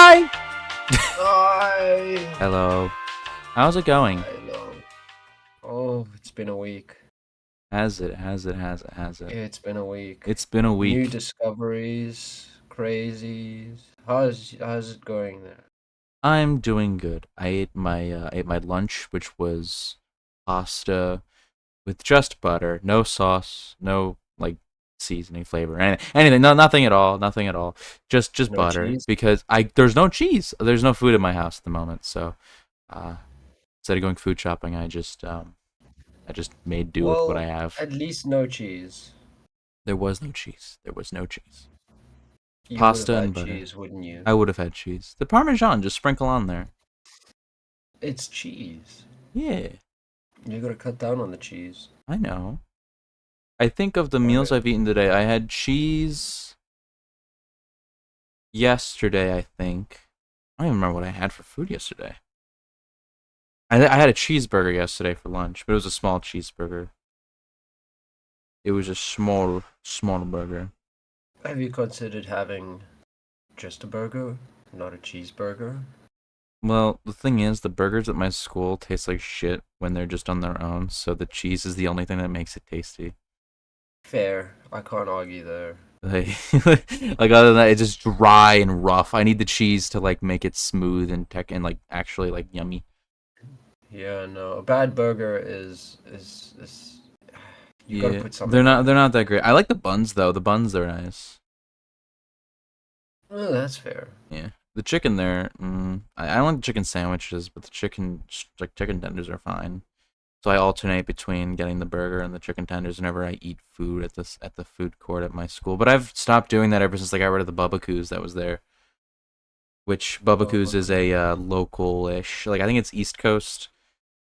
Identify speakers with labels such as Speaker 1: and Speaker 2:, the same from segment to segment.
Speaker 1: Hi!
Speaker 2: Hi.
Speaker 1: Hello. How's it going?
Speaker 2: Hello. Oh, it's been a week.
Speaker 1: Has it.
Speaker 2: It's been a week.
Speaker 1: It's been a
Speaker 2: New
Speaker 1: week.
Speaker 2: discoveries, crazies. How's it going there?
Speaker 1: I'm doing good. I ate my lunch, which was pasta with just butter, no sauce, no like seasoning flavor, anything, no, nothing at all, nothing at all. Just
Speaker 2: No
Speaker 1: butter
Speaker 2: cheese?
Speaker 1: because I there's no cheese. There's no food in my house at the moment, so uh, instead of going food shopping, I just made do with what I
Speaker 2: Well,
Speaker 1: have.
Speaker 2: at least no cheese.
Speaker 1: There was no cheese. There was no cheese.
Speaker 2: You would have
Speaker 1: Pasta and
Speaker 2: had
Speaker 1: butter.
Speaker 2: cheese, wouldn't you?
Speaker 1: I would have had cheese. The Parmesan, just sprinkle on there.
Speaker 2: It's cheese.
Speaker 1: Yeah,
Speaker 2: You gotta cut down on the cheese.
Speaker 1: I know. I think of the meals
Speaker 2: Okay.
Speaker 1: I've eaten today. I had cheese yesterday, I think. I don't even remember what I had for food yesterday. I had a cheeseburger yesterday for lunch, but it was a small cheeseburger. It was a small burger.
Speaker 2: Have you considered having just a burger, not a cheeseburger?
Speaker 1: Well, the thing is, the burgers at my school taste like shit when they're just on their own, so the cheese is the only thing that makes it tasty.
Speaker 2: Fair. I can't argue there.
Speaker 1: Like, like other than that, it's just dry and rough. I need the cheese to like make it smooth and tech and like actually like yummy.
Speaker 2: Yeah, no. A bad burger is you gotta
Speaker 1: Yeah,
Speaker 2: put
Speaker 1: they're
Speaker 2: something
Speaker 1: not
Speaker 2: on
Speaker 1: they're
Speaker 2: it.
Speaker 1: not that great. I like the buns though. The buns are nice.
Speaker 2: Oh, that's fair.
Speaker 1: Yeah, the chicken there. I don't like chicken sandwiches, but the chicken tenders are fine. So I alternate between getting the burger and the chicken tenders whenever I eat food at the food court at my school. But I've stopped doing that ever since I got rid of the Bubba that was there. Which Bubba is a
Speaker 2: Barbecue.
Speaker 1: local-ish. Like I think it's East Coast,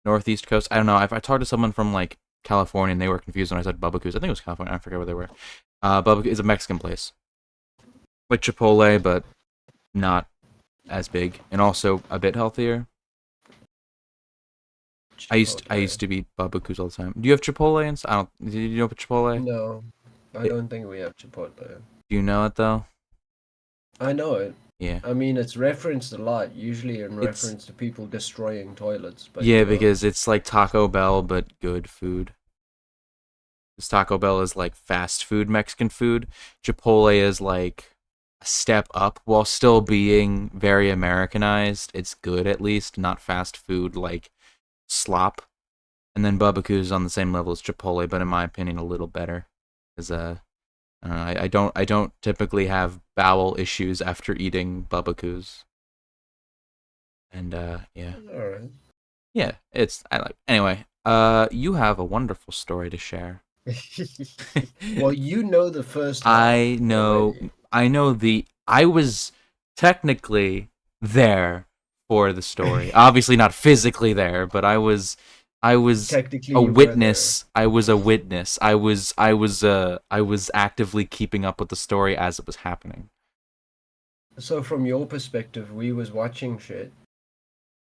Speaker 1: Northeast Coast. I don't know. I talked to someone from like California, and they were confused when I said Bubba. I think it was California. I forget where they were. Bubba is a Mexican place, like Chipotle, but not as big, and also a bit healthier. I used
Speaker 2: Chipotle.
Speaker 1: to be Bubba all the time. Do you have Chipotle? And I don't. Do you know Chipotle?
Speaker 2: No, I
Speaker 1: It,
Speaker 2: don't think we have Chipotle.
Speaker 1: do you know it though?
Speaker 2: I know it.
Speaker 1: Yeah.
Speaker 2: I mean, it's referenced a lot, usually in
Speaker 1: It's
Speaker 2: reference to people destroying toilets, but
Speaker 1: yeah because it's like Taco Bell but good food. 'Cause Taco Bell is like fast food Mexican food. Chipotle is like a step up while still being very Americanized. It's good at least, not fast food like slop. And then Bubba is on the same level as Chipotle, but in my opinion, a little better. Because I don't know, I don't typically have bowel issues after eating Bubba. And yeah.
Speaker 2: all right.
Speaker 1: Yeah, it's I like anyway, you have a wonderful story to share.
Speaker 2: Well, you know the first
Speaker 1: I
Speaker 2: half
Speaker 1: know
Speaker 2: already.
Speaker 1: I was technically there for the story. Obviously not physically there, but I was
Speaker 2: Technically,
Speaker 1: a
Speaker 2: you were there.
Speaker 1: witness. I was a witness. I was actively keeping up with the story as it was happening.
Speaker 2: So from your perspective, we was watching shit,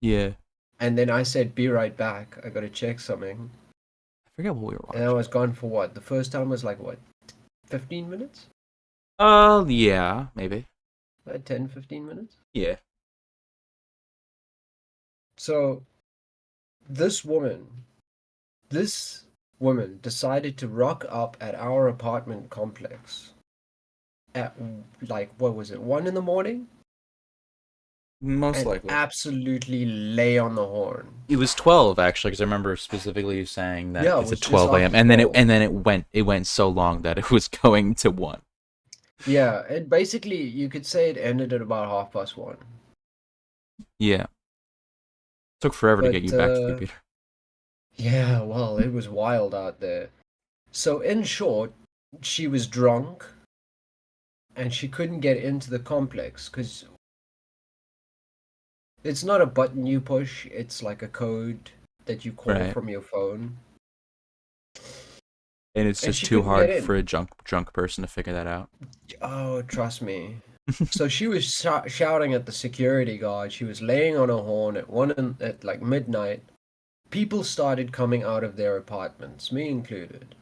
Speaker 1: Yeah.
Speaker 2: and then I said, "Be right back. I gotta check something."
Speaker 1: I forget what we were
Speaker 2: And I
Speaker 1: watching.
Speaker 2: was gone for what? The first time was like what, 15 minutes?
Speaker 1: Yeah, maybe.
Speaker 2: 10, 15 minutes?
Speaker 1: Yeah.
Speaker 2: So this woman, this woman decided to rock up at our apartment complex at like, what was it, 1 in the morning?
Speaker 1: Most
Speaker 2: And
Speaker 1: likely.
Speaker 2: absolutely lay on the horn.
Speaker 1: It was 12 actually, because I remember specifically you saying that
Speaker 2: Yeah, it
Speaker 1: it's at
Speaker 2: was just
Speaker 1: 12 a.m.
Speaker 2: after
Speaker 1: and then it
Speaker 2: 12.
Speaker 1: and then it went so long that it was going to 1.
Speaker 2: Yeah, it basically, you could say it ended at about 1:30.
Speaker 1: Yeah. Took forever to get
Speaker 2: But,
Speaker 1: you back to the computer.
Speaker 2: yeah, well, it was wild out there. So, in short, she was drunk and she couldn't get into the complex because it's not a button you push, it's like a code that you call
Speaker 1: Right.
Speaker 2: from your phone.
Speaker 1: And it's
Speaker 2: And
Speaker 1: just
Speaker 2: she
Speaker 1: too
Speaker 2: couldn't get
Speaker 1: hard for
Speaker 2: in.
Speaker 1: a drunk person to figure that out.
Speaker 2: Oh, trust me. So she was shouting at the security guard. She was laying on a horn at like midnight. People started coming out of their apartments, me included.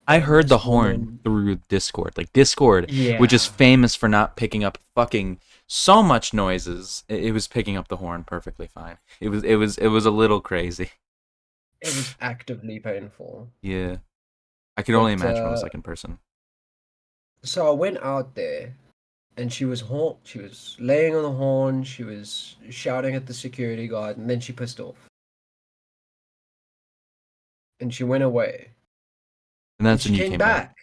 Speaker 1: I heard the
Speaker 2: This
Speaker 1: horn
Speaker 2: woman,
Speaker 1: through Discord. Like Discord, which is
Speaker 2: yeah,
Speaker 1: famous for not picking up fucking so much noises, it was picking up the horn perfectly fine. It was a little crazy.
Speaker 2: it was actively painful.
Speaker 1: Yeah. I can only
Speaker 2: But
Speaker 1: imagine what it was like in person.
Speaker 2: so I went out there, and she was laying on the horn. She was shouting at the security guard, and then she pissed off, and she went away.
Speaker 1: And
Speaker 2: And
Speaker 1: that's
Speaker 2: she
Speaker 1: when you
Speaker 2: came
Speaker 1: came back.
Speaker 2: back.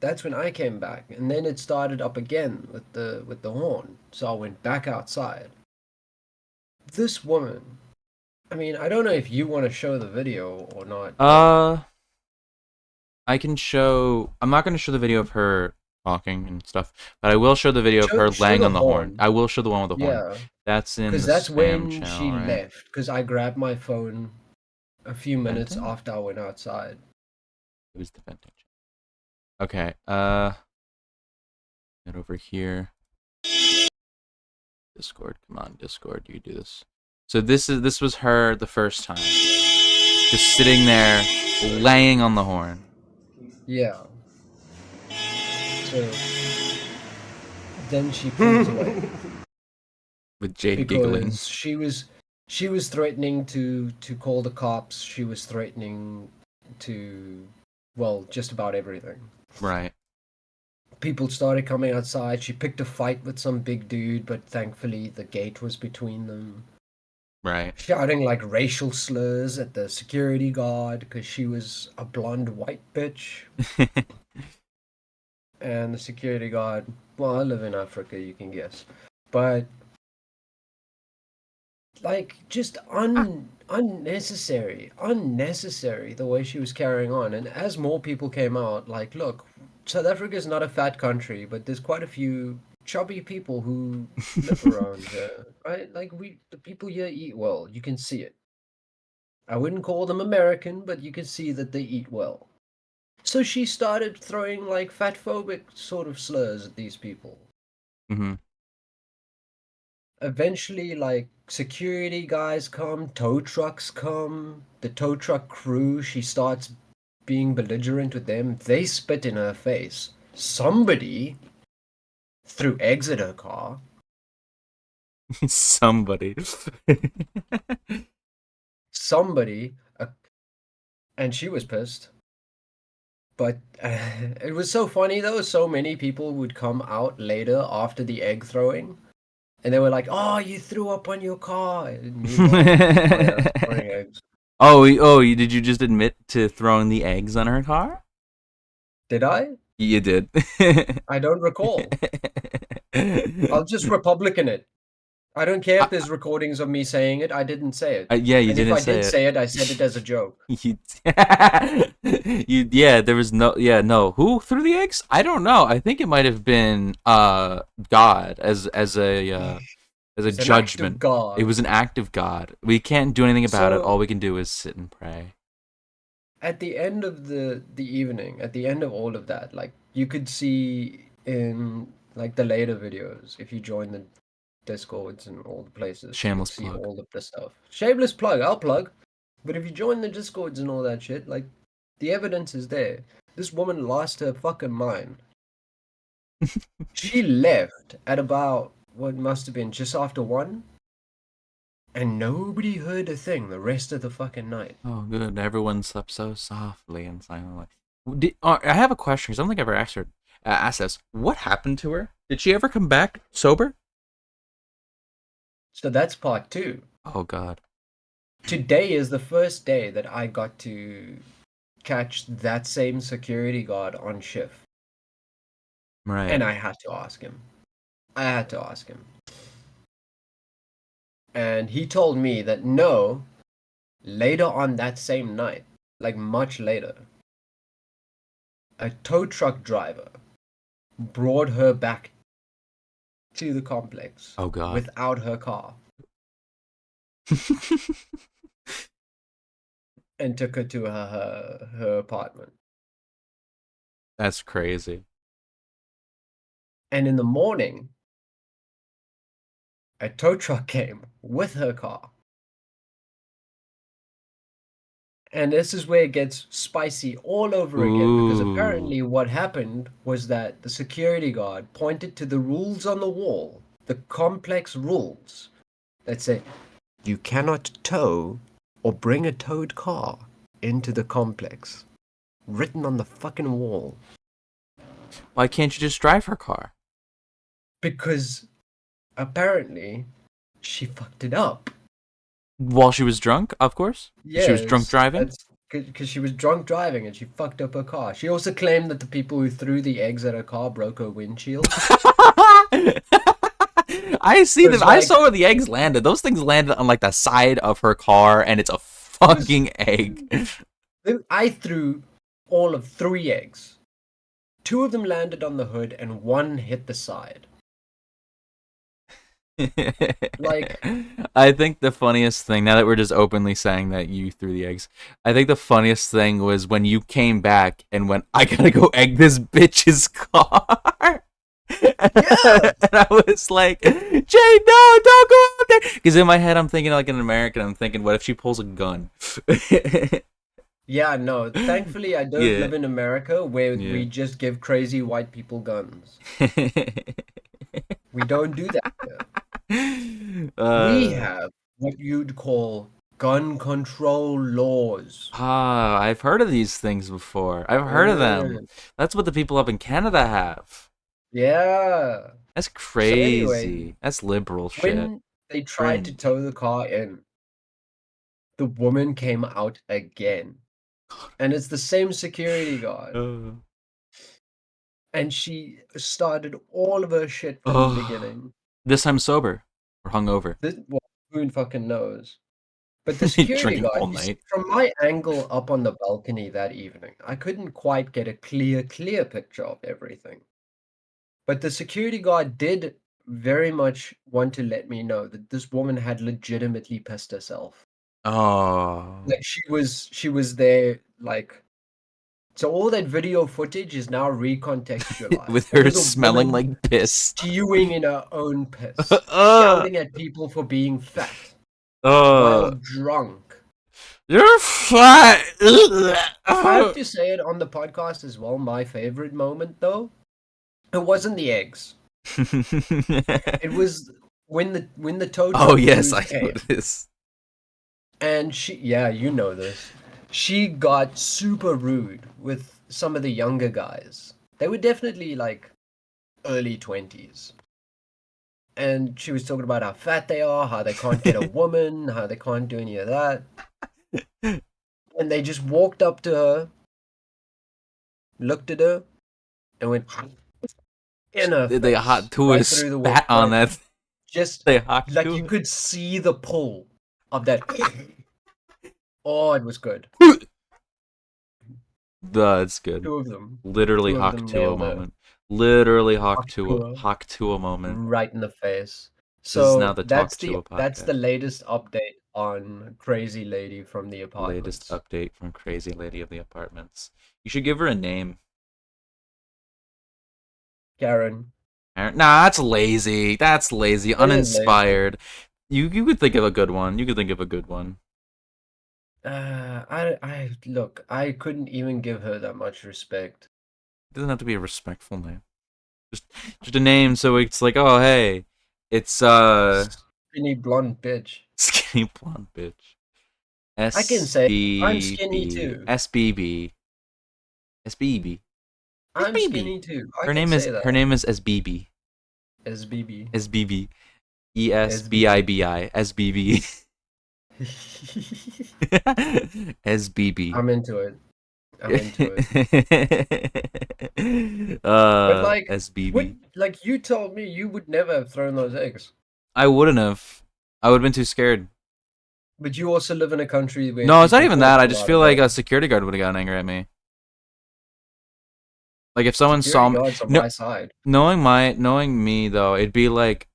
Speaker 2: That's when I came back, and then it started up again with the horn. So I went back outside. This woman, I mean, I don't know if you want to show the video or not, but
Speaker 1: Uh I can show. I'm not going to show the video of her talking and stuff, but I will show the video of her
Speaker 2: show
Speaker 1: laying
Speaker 2: the
Speaker 1: on the horn.
Speaker 2: horn.
Speaker 1: I will show the one with the horn.
Speaker 2: Yeah,
Speaker 1: That's in
Speaker 2: because
Speaker 1: the
Speaker 2: that's
Speaker 1: spam
Speaker 2: when she
Speaker 1: channel, right?
Speaker 2: left. Because I grabbed my phone a few minutes
Speaker 1: Venting?
Speaker 2: after I went outside.
Speaker 1: It was the venting channel. Okay. Get over here. Discord. Come on, Discord. You do this. So this was her the first time, just sitting there, laying on the horn
Speaker 2: Yeah. So then she pulls away
Speaker 1: with Jade giggling.
Speaker 2: because she was threatening to call the cops. She was threatening to, well, just about everything.
Speaker 1: Right.
Speaker 2: People started coming outside. She picked a fight with some big dude, but thankfully the gate was between them.
Speaker 1: Right.
Speaker 2: Shouting like racial slurs at the security guard because she was a blonde white bitch. And the security guard, well, I live in Africa, you can guess. But like just unnecessary the way she was carrying on. And as more people came out, like, look, South Africa is not a fat country, but there's quite a few chubby people who live around here, right? Like the people here eat well. You can see it. I wouldn't call them American, but you can see that they eat well. So she started throwing like fat phobic sort of slurs at these people.
Speaker 1: hmm
Speaker 2: Eventually, like security guys come, tow trucks come, the tow truck crew, she starts being belligerent with them. They spit in her face. Somebody threw eggs at her car.
Speaker 1: Somebody.
Speaker 2: Somebody, and she was pissed. But it was so funny though. So many people would come out later after the egg throwing, and they were like, "Oh, you threw up on your car." And meanwhile, my ass throwing eggs.
Speaker 1: Did you just admit to throwing the eggs on her car?
Speaker 2: Did I?
Speaker 1: You did.
Speaker 2: I don't recall. I'll just Republican it. I don't care if
Speaker 1: I,
Speaker 2: there's recordings of me saying it. I didn't say it.
Speaker 1: yeah, you
Speaker 2: And if
Speaker 1: didn't
Speaker 2: I
Speaker 1: say
Speaker 2: did
Speaker 1: it.
Speaker 2: say it, I said it as a joke.
Speaker 1: You, yeah, there was no, yeah, no. Who threw the eggs? I don't know. I think it might have been God as a
Speaker 2: It's an act of
Speaker 1: judgment. It
Speaker 2: God.
Speaker 1: was an act of God. We can't do anything about it. All
Speaker 2: So
Speaker 1: we can do is sit and pray.
Speaker 2: at the end of the evening, at the end of all of that, like you could see in like the later videos, if you join the Discords and all the places, you can
Speaker 1: Shameless
Speaker 2: see
Speaker 1: plug.
Speaker 2: all of the stuff. Shameless plug, I'll plug. But if you join the Discords and all that shit, like the evidence is there. This woman lost her fucking mind. She left at about what must have been just after 1, and nobody heard a thing the rest of the fucking night.
Speaker 1: Oh, good. Everyone slept so softly and silently. I have a question because I don't think I ever asked this. What happened to her? Did she ever come back sober?
Speaker 2: So that's part 2.
Speaker 1: Oh God.
Speaker 2: Today is the first day that I got to catch that same security guard on shift.
Speaker 1: Right.
Speaker 2: And I had to ask him. I had to ask him. And he told me that no, later on that same night, like much later, a tow truck driver brought her back to the complex
Speaker 1: Oh God.
Speaker 2: without her car and took her to her apartment.
Speaker 1: That's crazy.
Speaker 2: And in the morning, a tow truck came with her car And this is where it gets spicy all over again because
Speaker 1: Ooh.
Speaker 2: apparently what happened was that the security guard pointed to the rules on the wall, the complex rules that say you cannot tow or bring a towed car into the complex, written on the fucking wall.
Speaker 1: Why can't you just drive her car?
Speaker 2: Because apparently she fucked it up.
Speaker 1: While she was drunk, of course. She was drunk
Speaker 2: Yes,
Speaker 1: driving.
Speaker 2: that's because she was drunk driving and she fucked up her car. She also claimed that the people who threw the eggs at her car broke her windshield.
Speaker 1: I see them.
Speaker 2: Because,
Speaker 1: I
Speaker 2: like,
Speaker 1: saw where the eggs landed. Those things landed on like the side of her car, and it's a
Speaker 2: it was,
Speaker 1: fucking egg.
Speaker 2: I threw all of 3 eggs. 2 of them landed on the hood and one hit the side. Like,
Speaker 1: I think the funniest thing, now that we're just openly saying that you threw the eggs, I think the funniest thing was when you came back and went, I gotta go egg this bitch's car.
Speaker 2: yeah,
Speaker 1: And I was like, Jay, no, don't go out there. Because in my head, I'm thinking like an American. I'm thinking, what if she pulls a gun?
Speaker 2: yeah, no. Thankfully, I don't
Speaker 1: Yeah,
Speaker 2: live in America where
Speaker 1: yeah.
Speaker 2: we just give crazy white people guns. We don't do that here. We
Speaker 1: uh,
Speaker 2: have what you'd call gun control laws.
Speaker 1: I've heard of these things before. I've heard of them.
Speaker 2: Mm,
Speaker 1: That's what the people up in Canada have.
Speaker 2: yeah.
Speaker 1: That's
Speaker 2: So anyway,
Speaker 1: crazy. That's liberal shit.
Speaker 2: when they tried to
Speaker 1: Fringe.
Speaker 2: tow the car in, the woman came out again. And it's the same security guard.
Speaker 1: Uh,
Speaker 2: And she started all of her shit from the
Speaker 1: oh,
Speaker 2: beginning.
Speaker 1: this time sober or hungover.
Speaker 2: This, well, who fucking knows? But the security
Speaker 1: Drinking
Speaker 2: guard,
Speaker 1: all
Speaker 2: you see,
Speaker 1: night.
Speaker 2: from my angle up on the balcony that evening, I couldn't quite get a clear picture of everything. But the security guard did very much want to let me know that this woman had legitimately pissed herself.
Speaker 1: Oh.
Speaker 2: Like she was there like so all that video footage is now recontextualized.
Speaker 1: With
Speaker 2: It
Speaker 1: her
Speaker 2: was a
Speaker 1: smelling
Speaker 2: woman
Speaker 1: like piss.
Speaker 2: stewing in her own piss,
Speaker 1: uh,
Speaker 2: shouting at people for being fat while
Speaker 1: uh,
Speaker 2: drunk.
Speaker 1: you're fat.
Speaker 2: I have to say it on the podcast as well. My favorite moment, though, it wasn't the eggs. It was when the tow
Speaker 1: Oh
Speaker 2: truck
Speaker 1: yes,
Speaker 2: crews
Speaker 1: I know
Speaker 2: came,
Speaker 1: this.
Speaker 2: and yeah, you know this. She got super rude with some of the younger guys. They were definitely like early 20s. And she was talking about how fat they are, how they can't get a woman, how they can't do any of that. And they just walked up to her, looked at her, and went in her
Speaker 1: They hot
Speaker 2: face,
Speaker 1: to
Speaker 2: right
Speaker 1: his
Speaker 2: through the
Speaker 1: spat on
Speaker 2: like
Speaker 1: that.
Speaker 2: just
Speaker 1: They hot
Speaker 2: like you
Speaker 1: to
Speaker 2: could see the pull of that. Oh, it was good.
Speaker 1: it. That's good.
Speaker 2: Two of them,
Speaker 1: Literally
Speaker 2: two of
Speaker 1: Hawk
Speaker 2: them
Speaker 1: Tuo
Speaker 2: nailed her.
Speaker 1: moment. Literally
Speaker 2: Talk to her
Speaker 1: Hawk Tuo moment.
Speaker 2: right in the face.
Speaker 1: This is now
Speaker 2: So
Speaker 1: the
Speaker 2: that's
Speaker 1: Talk
Speaker 2: the
Speaker 1: Tuo
Speaker 2: that's
Speaker 1: podcast.
Speaker 2: the latest update on Crazy Lady from the
Speaker 1: Latest
Speaker 2: apartments.
Speaker 1: update from Crazy Lady of the Apartments. You should give her a name.
Speaker 2: Karen,
Speaker 1: Nah, that's lazy. That's lazy.
Speaker 2: it is lazy.
Speaker 1: Uninspired. You could think of a good one. You could think of a good one.
Speaker 2: I look, I couldn't even give her that much respect.
Speaker 1: It doesn't have to be a respectful name. Just just a name so it's like, oh hey, it's
Speaker 2: Skinny blonde bitch.
Speaker 1: skinny blonde bitch.
Speaker 2: I can
Speaker 1: S
Speaker 2: say it. I'm
Speaker 1: B
Speaker 2: skinny
Speaker 1: B
Speaker 2: too.
Speaker 1: S B B S B B S
Speaker 2: I'm
Speaker 1: B B.
Speaker 2: skinny too. I can say that.
Speaker 1: Her name is SBB.
Speaker 2: SBB.
Speaker 1: SBB. ESBIBI.
Speaker 2: SBB.
Speaker 1: SBB. SBB.
Speaker 2: I'm into it. I'm into it. But like, what?
Speaker 1: SBB.
Speaker 2: Like you told me you would never have thrown those eggs.
Speaker 1: I wouldn't have. I would have been too scared.
Speaker 2: But you also live in a country where
Speaker 1: No, it's not
Speaker 2: people
Speaker 1: even
Speaker 2: fall
Speaker 1: that. I
Speaker 2: from
Speaker 1: just
Speaker 2: out of
Speaker 1: feel like a
Speaker 2: bed.
Speaker 1: security guard would have gotten angry at me. Like if someone saw
Speaker 2: Security
Speaker 1: me,
Speaker 2: guards on
Speaker 1: no,
Speaker 2: my side.
Speaker 1: knowing me though, it'd be like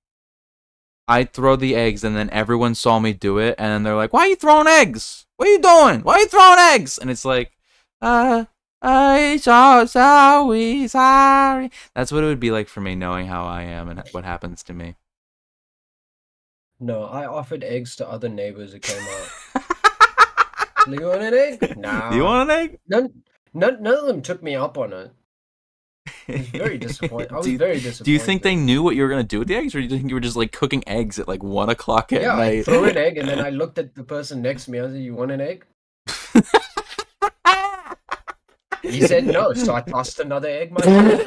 Speaker 1: I'd throw the eggs and then everyone saw me do it and then they're like, "Why are you throwing eggs? What are you doing? Why are you throwing eggs?" And it's like, I so sorry. That's what it would be like for me knowing how I am and what happens to me.
Speaker 2: No, I offered eggs to other neighbors who came out. You want an egg?
Speaker 1: Do you
Speaker 2: Nah.
Speaker 1: want an egg?
Speaker 2: None of them took me up on it. It was very disappointing. I
Speaker 1: do
Speaker 2: was
Speaker 1: you,
Speaker 2: very
Speaker 1: do you think they
Speaker 2: disappointed.
Speaker 1: knew what you were gonna do with the eggs, or do you think you were just like cooking eggs at like 1 o'clock at
Speaker 2: Yeah, I
Speaker 1: night?
Speaker 2: threw an egg and then I looked at the person next to me. I was like, "You want an egg?" He said no, so I tossed another egg myself.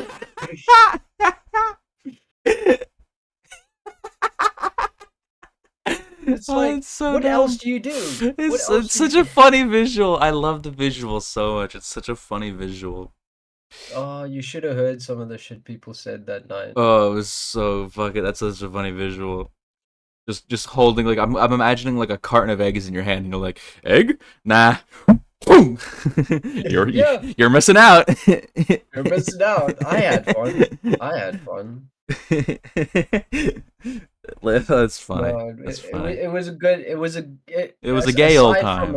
Speaker 2: It's
Speaker 1: Oh,
Speaker 2: like,
Speaker 1: it's so
Speaker 2: what else
Speaker 1: dumb.
Speaker 2: do you do? What
Speaker 1: It's
Speaker 2: else do you
Speaker 1: such a
Speaker 2: do?
Speaker 1: funny visual. I love the visual so much. It's such a funny visual.
Speaker 2: Oh, you should have heard some of the shit people said that night.
Speaker 1: Oh, it was so fucking. That's such a funny visual. Just holding like I'm imagining like a carton of eggs in your hand, and you're like, egg? Nah. Boom.
Speaker 2: Yeah,
Speaker 1: You're missing out.
Speaker 2: you're missing out. I had fun. I had fun.
Speaker 1: That's funny.
Speaker 2: No,
Speaker 1: That's funny.
Speaker 2: it was a good. It was a
Speaker 1: It was a gay old time.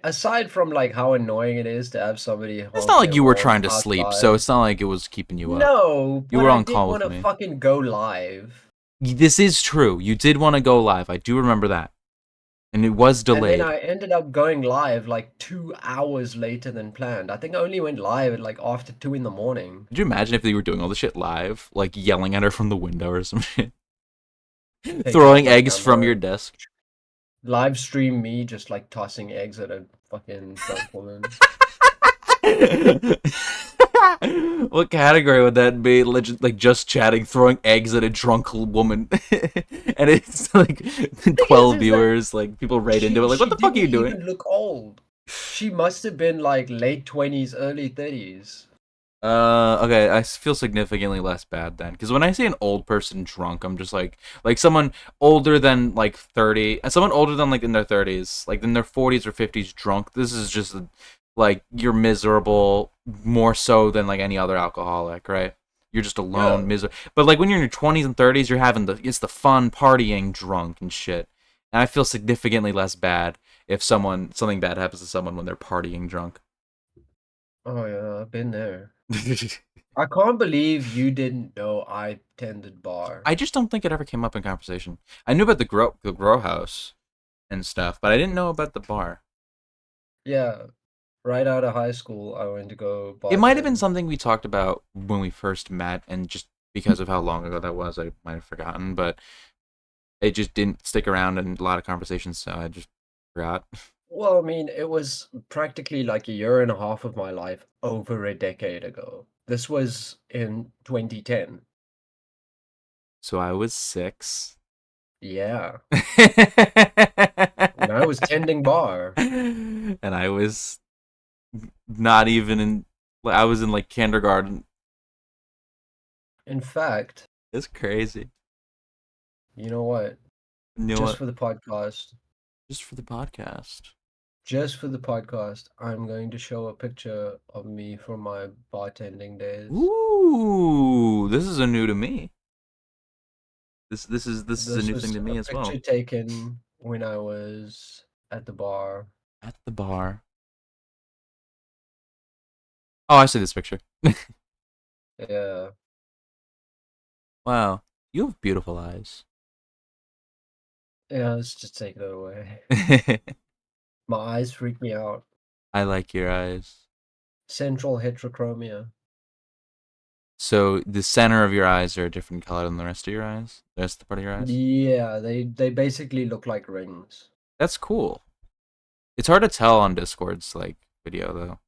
Speaker 2: aside from like how annoying it is to have somebody
Speaker 1: It's not
Speaker 2: honk
Speaker 1: like
Speaker 2: their
Speaker 1: you were
Speaker 2: horn
Speaker 1: trying to sleep, so
Speaker 2: outside.
Speaker 1: it's not like it was keeping you up.
Speaker 2: No,
Speaker 1: You
Speaker 2: but
Speaker 1: were
Speaker 2: I
Speaker 1: on
Speaker 2: did
Speaker 1: call with
Speaker 2: want to
Speaker 1: me.
Speaker 2: fucking go live.
Speaker 1: This is true. You did want to go live. I do remember that. And it was
Speaker 2: And then
Speaker 1: delayed.
Speaker 2: I ended up going live like 2 hours later than planned. I think I only went live at like after 2 in the morning.
Speaker 1: Could you imagine if they were doing all this shit live? Like yelling at her from the window or some shit?
Speaker 2: Taking out
Speaker 1: Throwing
Speaker 2: my
Speaker 1: eggs from
Speaker 2: camera,
Speaker 1: your desk.
Speaker 2: live stream me just like tossing eggs at a fucking drunk woman.
Speaker 1: What category would that be? Like just chatting, throwing eggs at a drunk woman, and it's like
Speaker 2: Thing
Speaker 1: 12
Speaker 2: is that
Speaker 1: viewers. Like people right into it.
Speaker 2: she
Speaker 1: Like, what
Speaker 2: she
Speaker 1: the fuck are
Speaker 2: didn't
Speaker 1: you doing?
Speaker 2: even look old. She must have been like late 20s, early 30s.
Speaker 1: Okay, I feel significantly less bad then, because when I see an old person drunk, I'm just like someone older than like 30, and someone older than like in their 30s, like in their 40s or 50s drunk. This is just like you're miserable more so than like any other alcoholic, right? You're just alone,
Speaker 2: Yeah.
Speaker 1: miserable. But like when you're in your 20s and 30s, you're having it's the fun partying drunk and shit. And I feel significantly less bad if something bad happens to someone when they're partying drunk.
Speaker 2: Oh yeah, I've been there. I can't believe you didn't know I tended bar.
Speaker 1: I just don't think it ever came up in conversation. I knew about the grow house and stuff, but I didn't know about the bar.
Speaker 2: Yeah, right out of high school, I went to go
Speaker 1: It might have been
Speaker 2: bartend.
Speaker 1: something we talked about when we first met, and just because of how long ago that was, I might have forgotten. But it just didn't stick around in a lot of conversations, so I just forgot.
Speaker 2: Well, I mean, it was practically like a year and a half of my life over a decade ago. This was in 2010.
Speaker 1: So I was 6.
Speaker 2: Yeah, and I was tending bar.
Speaker 1: And I was not even in. I was in like kindergarten.
Speaker 2: In fact,
Speaker 1: It's crazy.
Speaker 2: you know what?
Speaker 1: You know
Speaker 2: Just
Speaker 1: what?
Speaker 2: for the podcast,
Speaker 1: Just for the podcast.
Speaker 2: I'm going to show a picture of me from my bartending days.
Speaker 1: Ooh, this is a new to me. This is a
Speaker 2: This
Speaker 1: new thing
Speaker 2: was
Speaker 1: to
Speaker 2: a
Speaker 1: me as
Speaker 2: picture
Speaker 1: well.
Speaker 2: taken when I was at the bar.
Speaker 1: At the bar. Oh, I see this picture.
Speaker 2: Yeah,
Speaker 1: Wow, you have beautiful eyes.
Speaker 2: yeah, let's just take that away. My eyes freak me out.
Speaker 1: I like your eyes.
Speaker 2: Central heterochromia.
Speaker 1: So the center of your eyes are a different color than the rest of your eyes. The rest of the part of your eyes.
Speaker 2: Yeah, they basically look like rings.
Speaker 1: That's cool. It's hard to tell on Discord's like video though,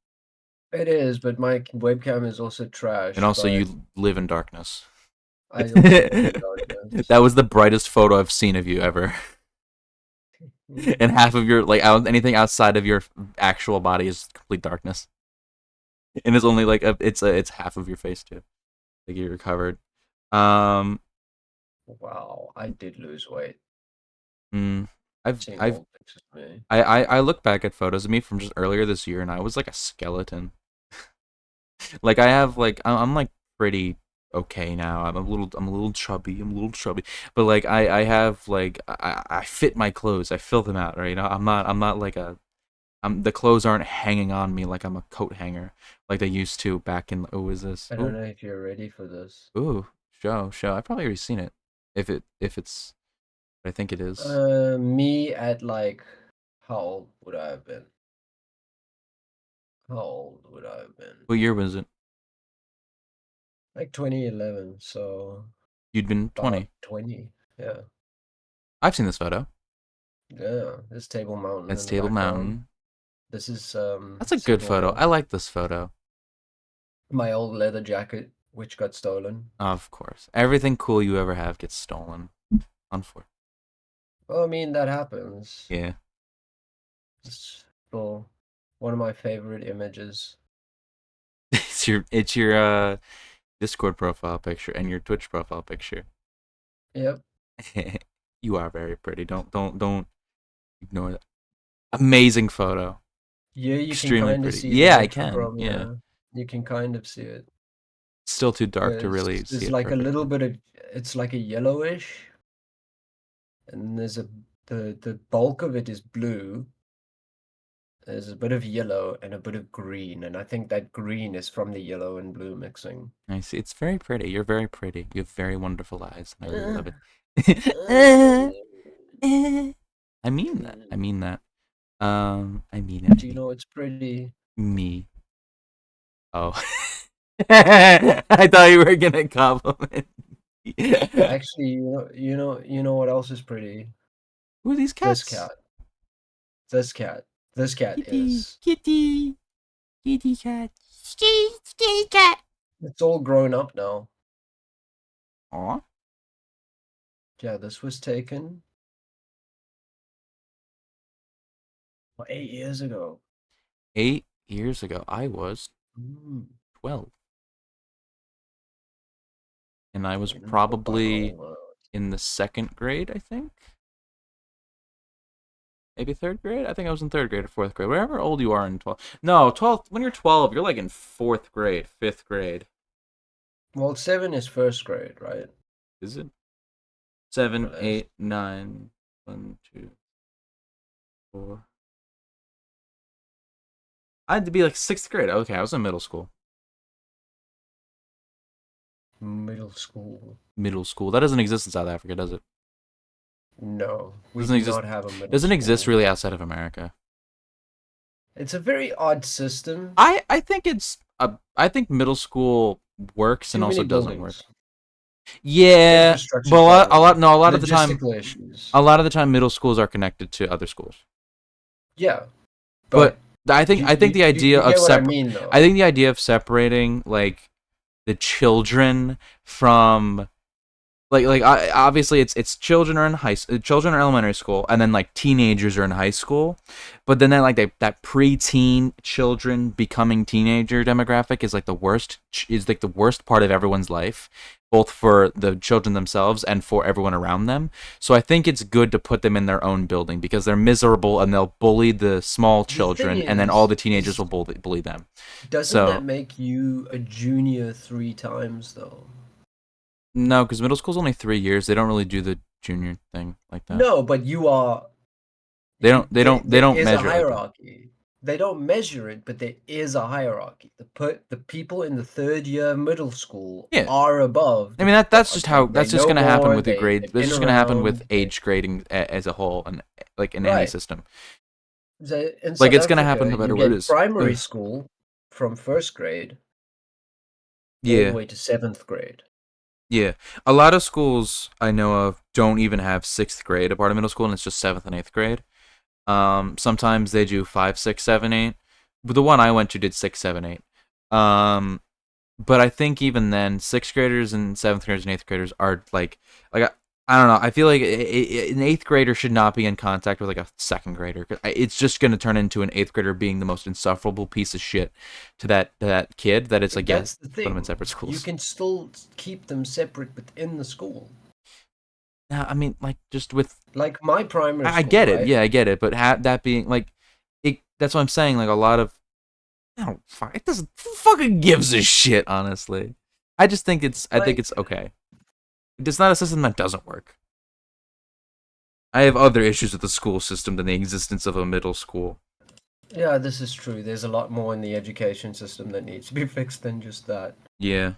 Speaker 2: It is, but my webcam is also
Speaker 1: and
Speaker 2: trash,
Speaker 1: also
Speaker 2: but
Speaker 1: you live in darkness.
Speaker 2: I also live in darkness.
Speaker 1: That was the brightest photo I've seen of you ever. And half of your anything outside of your actual body is complete darkness, and it's only like it's half of your face too. Like you're recovered. Um,
Speaker 2: Wow, I did lose weight.
Speaker 1: mm, I've
Speaker 2: Seeing
Speaker 1: I've
Speaker 2: old pictures of me.
Speaker 1: I look back at photos of me from just earlier this year, and I was like a skeleton. Like I have like I'm like pretty okay now. I'm a little chubby. I'm a little chubby, but like I have like I fit my clothes. I fill them out, right? You know, I'm not like the clothes aren't hanging on me like I'm a coat hanger like they used to back in. Oh, is this?
Speaker 2: I don't
Speaker 1: Oh,
Speaker 2: know if you're ready for this.
Speaker 1: ooh, show. I've probably already seen it. If it's, I think it is.
Speaker 2: Me at like, how old would I have been? How old would I have been?
Speaker 1: What year was it?
Speaker 2: Like 2011, so
Speaker 1: You'd been
Speaker 2: about
Speaker 1: 20.
Speaker 2: 20. Yeah.
Speaker 1: I've seen this photo.
Speaker 2: Yeah. This Table Mountain
Speaker 1: It's
Speaker 2: in the
Speaker 1: Table
Speaker 2: background.
Speaker 1: Mountain.
Speaker 2: This is
Speaker 1: That's a good
Speaker 2: Signal
Speaker 1: photo. I
Speaker 2: Hill.
Speaker 1: like this photo.
Speaker 2: My old leather jacket, which got stolen.
Speaker 1: Of course. Everything cool you ever have gets stolen. Unfortunately.
Speaker 2: Well, I mean, that happens.
Speaker 1: Yeah.
Speaker 2: It's still one of my favorite images.
Speaker 1: It's your Discord profile picture and your Twitch profile picture.
Speaker 2: Yep.
Speaker 1: You are very pretty. Don't ignore that. Amazing photo.
Speaker 2: Yeah, you can
Speaker 1: Extremely
Speaker 2: kind of
Speaker 1: pretty.
Speaker 2: see the
Speaker 1: Yeah, I
Speaker 2: retro
Speaker 1: can.
Speaker 2: chrome,
Speaker 1: Yeah.
Speaker 2: yeah. You can kind of see it.
Speaker 1: Still too dark to
Speaker 2: There's
Speaker 1: really see
Speaker 2: there's
Speaker 1: it
Speaker 2: like a little
Speaker 1: perfectly.
Speaker 2: bit of it's like a yellowish, and the bulk of it is blue. There's a bit of yellow and a bit of green, and I think that green is from the yellow and blue mixing.
Speaker 1: I see. It's very pretty. You're very pretty. You have very wonderful eyes, and I really
Speaker 2: Uh,
Speaker 1: love it.
Speaker 2: uh,
Speaker 1: I mean that. I mean that. I mean it. I
Speaker 2: Do you
Speaker 1: mean
Speaker 2: know it's pretty?
Speaker 1: me. Oh. I thought you were gonna compliment me.
Speaker 2: Actually, you know what else is pretty?
Speaker 1: Who are these
Speaker 2: This
Speaker 1: cats?
Speaker 2: cat. This cat. This cat
Speaker 1: Kitty,
Speaker 2: is.
Speaker 1: kitty, kitty cat, kitty cat.
Speaker 2: It's all grown up now.
Speaker 1: Aw.
Speaker 2: Yeah, this was taken 8 years ago.
Speaker 1: 8 years ago, I was
Speaker 2: Mm.
Speaker 1: 12, and I was
Speaker 2: In the
Speaker 1: probably
Speaker 2: world.
Speaker 1: in the second grade, I think. Maybe third grade? I think I was in third grade or fourth grade. Whatever old you are in 12. No, 12. When you're 12, you're like in fourth grade, fifth grade.
Speaker 2: Well, 7 is first grade, right?
Speaker 1: Is it?
Speaker 2: More or
Speaker 1: 7,
Speaker 2: less.
Speaker 1: 8, 9. 1, 2, 4. I had to be like sixth grade. Okay, I was in middle school.
Speaker 2: Middle school.
Speaker 1: Middle school. That doesn't exist in South Africa, does it?
Speaker 2: No, we
Speaker 1: Doesn't
Speaker 2: do
Speaker 1: exist.
Speaker 2: not have a middle
Speaker 1: Doesn't exist
Speaker 2: school.
Speaker 1: really outside of America.
Speaker 2: It's a very odd system.
Speaker 1: I think I think middle school works and
Speaker 2: Too
Speaker 1: also
Speaker 2: many
Speaker 1: doesn't work.
Speaker 2: buildings.
Speaker 1: Yeah,
Speaker 2: Infrastructure
Speaker 1: but
Speaker 2: problems.
Speaker 1: no, a lot of the time,
Speaker 2: Logistical issues.
Speaker 1: a lot of the time, middle schools are connected to other schools.
Speaker 2: Yeah,
Speaker 1: But
Speaker 2: but
Speaker 1: I think the idea
Speaker 2: you
Speaker 1: of
Speaker 2: get what I mean,
Speaker 1: I
Speaker 2: though.
Speaker 1: think the idea of separating like the children from obviously it's children are in children are elementary school, and then like teenagers are in high school, but then that preteen children becoming teenager demographic is like the worst part of everyone's life, both for the children themselves and for everyone around them. So I think it's good to put them in their own building because they're miserable and they'll bully the small
Speaker 2: The thing
Speaker 1: children, and then all the teenagers
Speaker 2: is
Speaker 1: will bully them.
Speaker 2: doesn't that
Speaker 1: So
Speaker 2: make you a junior 3 times, though?
Speaker 1: no, because middle school's only 3 years. They don't really do the junior thing like that.
Speaker 2: No, but you are.
Speaker 1: They don't. They don't. They
Speaker 2: There
Speaker 1: don't
Speaker 2: is a
Speaker 1: measure it like that.
Speaker 2: hierarchy. They don't measure it, but there is a hierarchy. The people in the third year of middle school
Speaker 1: Yeah.
Speaker 2: are above.
Speaker 1: I mean
Speaker 2: They
Speaker 1: that's just
Speaker 2: know
Speaker 1: gonna happen
Speaker 2: more.
Speaker 1: with the grade.
Speaker 2: They've
Speaker 1: That's
Speaker 2: been
Speaker 1: just gonna happen
Speaker 2: around.
Speaker 1: with age grading as a whole, and like in any
Speaker 2: Right.
Speaker 1: system.
Speaker 2: So in
Speaker 1: Like
Speaker 2: South
Speaker 1: it's gonna happen
Speaker 2: Africa,
Speaker 1: no
Speaker 2: you
Speaker 1: matter what it
Speaker 2: get
Speaker 1: is.
Speaker 2: primary
Speaker 1: Ugh.
Speaker 2: school from first grade all the
Speaker 1: Yeah.
Speaker 2: way to seventh grade.
Speaker 1: Yeah. A lot of schools I know of don't even have sixth grade a part of middle school, and it's just seventh and eighth grade. Sometimes they do 5, 6, 7, 8. But the one I went to did 6, 7, 8. But I think even then, sixth graders and seventh graders and eighth graders are I don't know. I feel like an eighth grader should not be in contact with like a second grader. 'Cause it's just going to turn into an eighth grader being the most insufferable piece of shit to that kid that it's
Speaker 2: But
Speaker 1: like, yeah,
Speaker 2: that's the
Speaker 1: put them in
Speaker 2: thing.
Speaker 1: separate
Speaker 2: You
Speaker 1: schools.
Speaker 2: can still keep them separate within the school.
Speaker 1: Now, I mean, like just with
Speaker 2: Like my primary
Speaker 1: I
Speaker 2: school,
Speaker 1: get it,
Speaker 2: right?
Speaker 1: yeah, I get it, but that being like it, that's what I'm saying. Like a lot of I don't fuck. It doesn't fucking gives a shit. Honestly, I think
Speaker 2: Like,
Speaker 1: it's okay. It's not a system that doesn't work. I have other issues with the school system than the existence of a middle school.
Speaker 2: yeah, this is true. There's a lot more in the education system that needs to be fixed than just that.
Speaker 1: Yeah.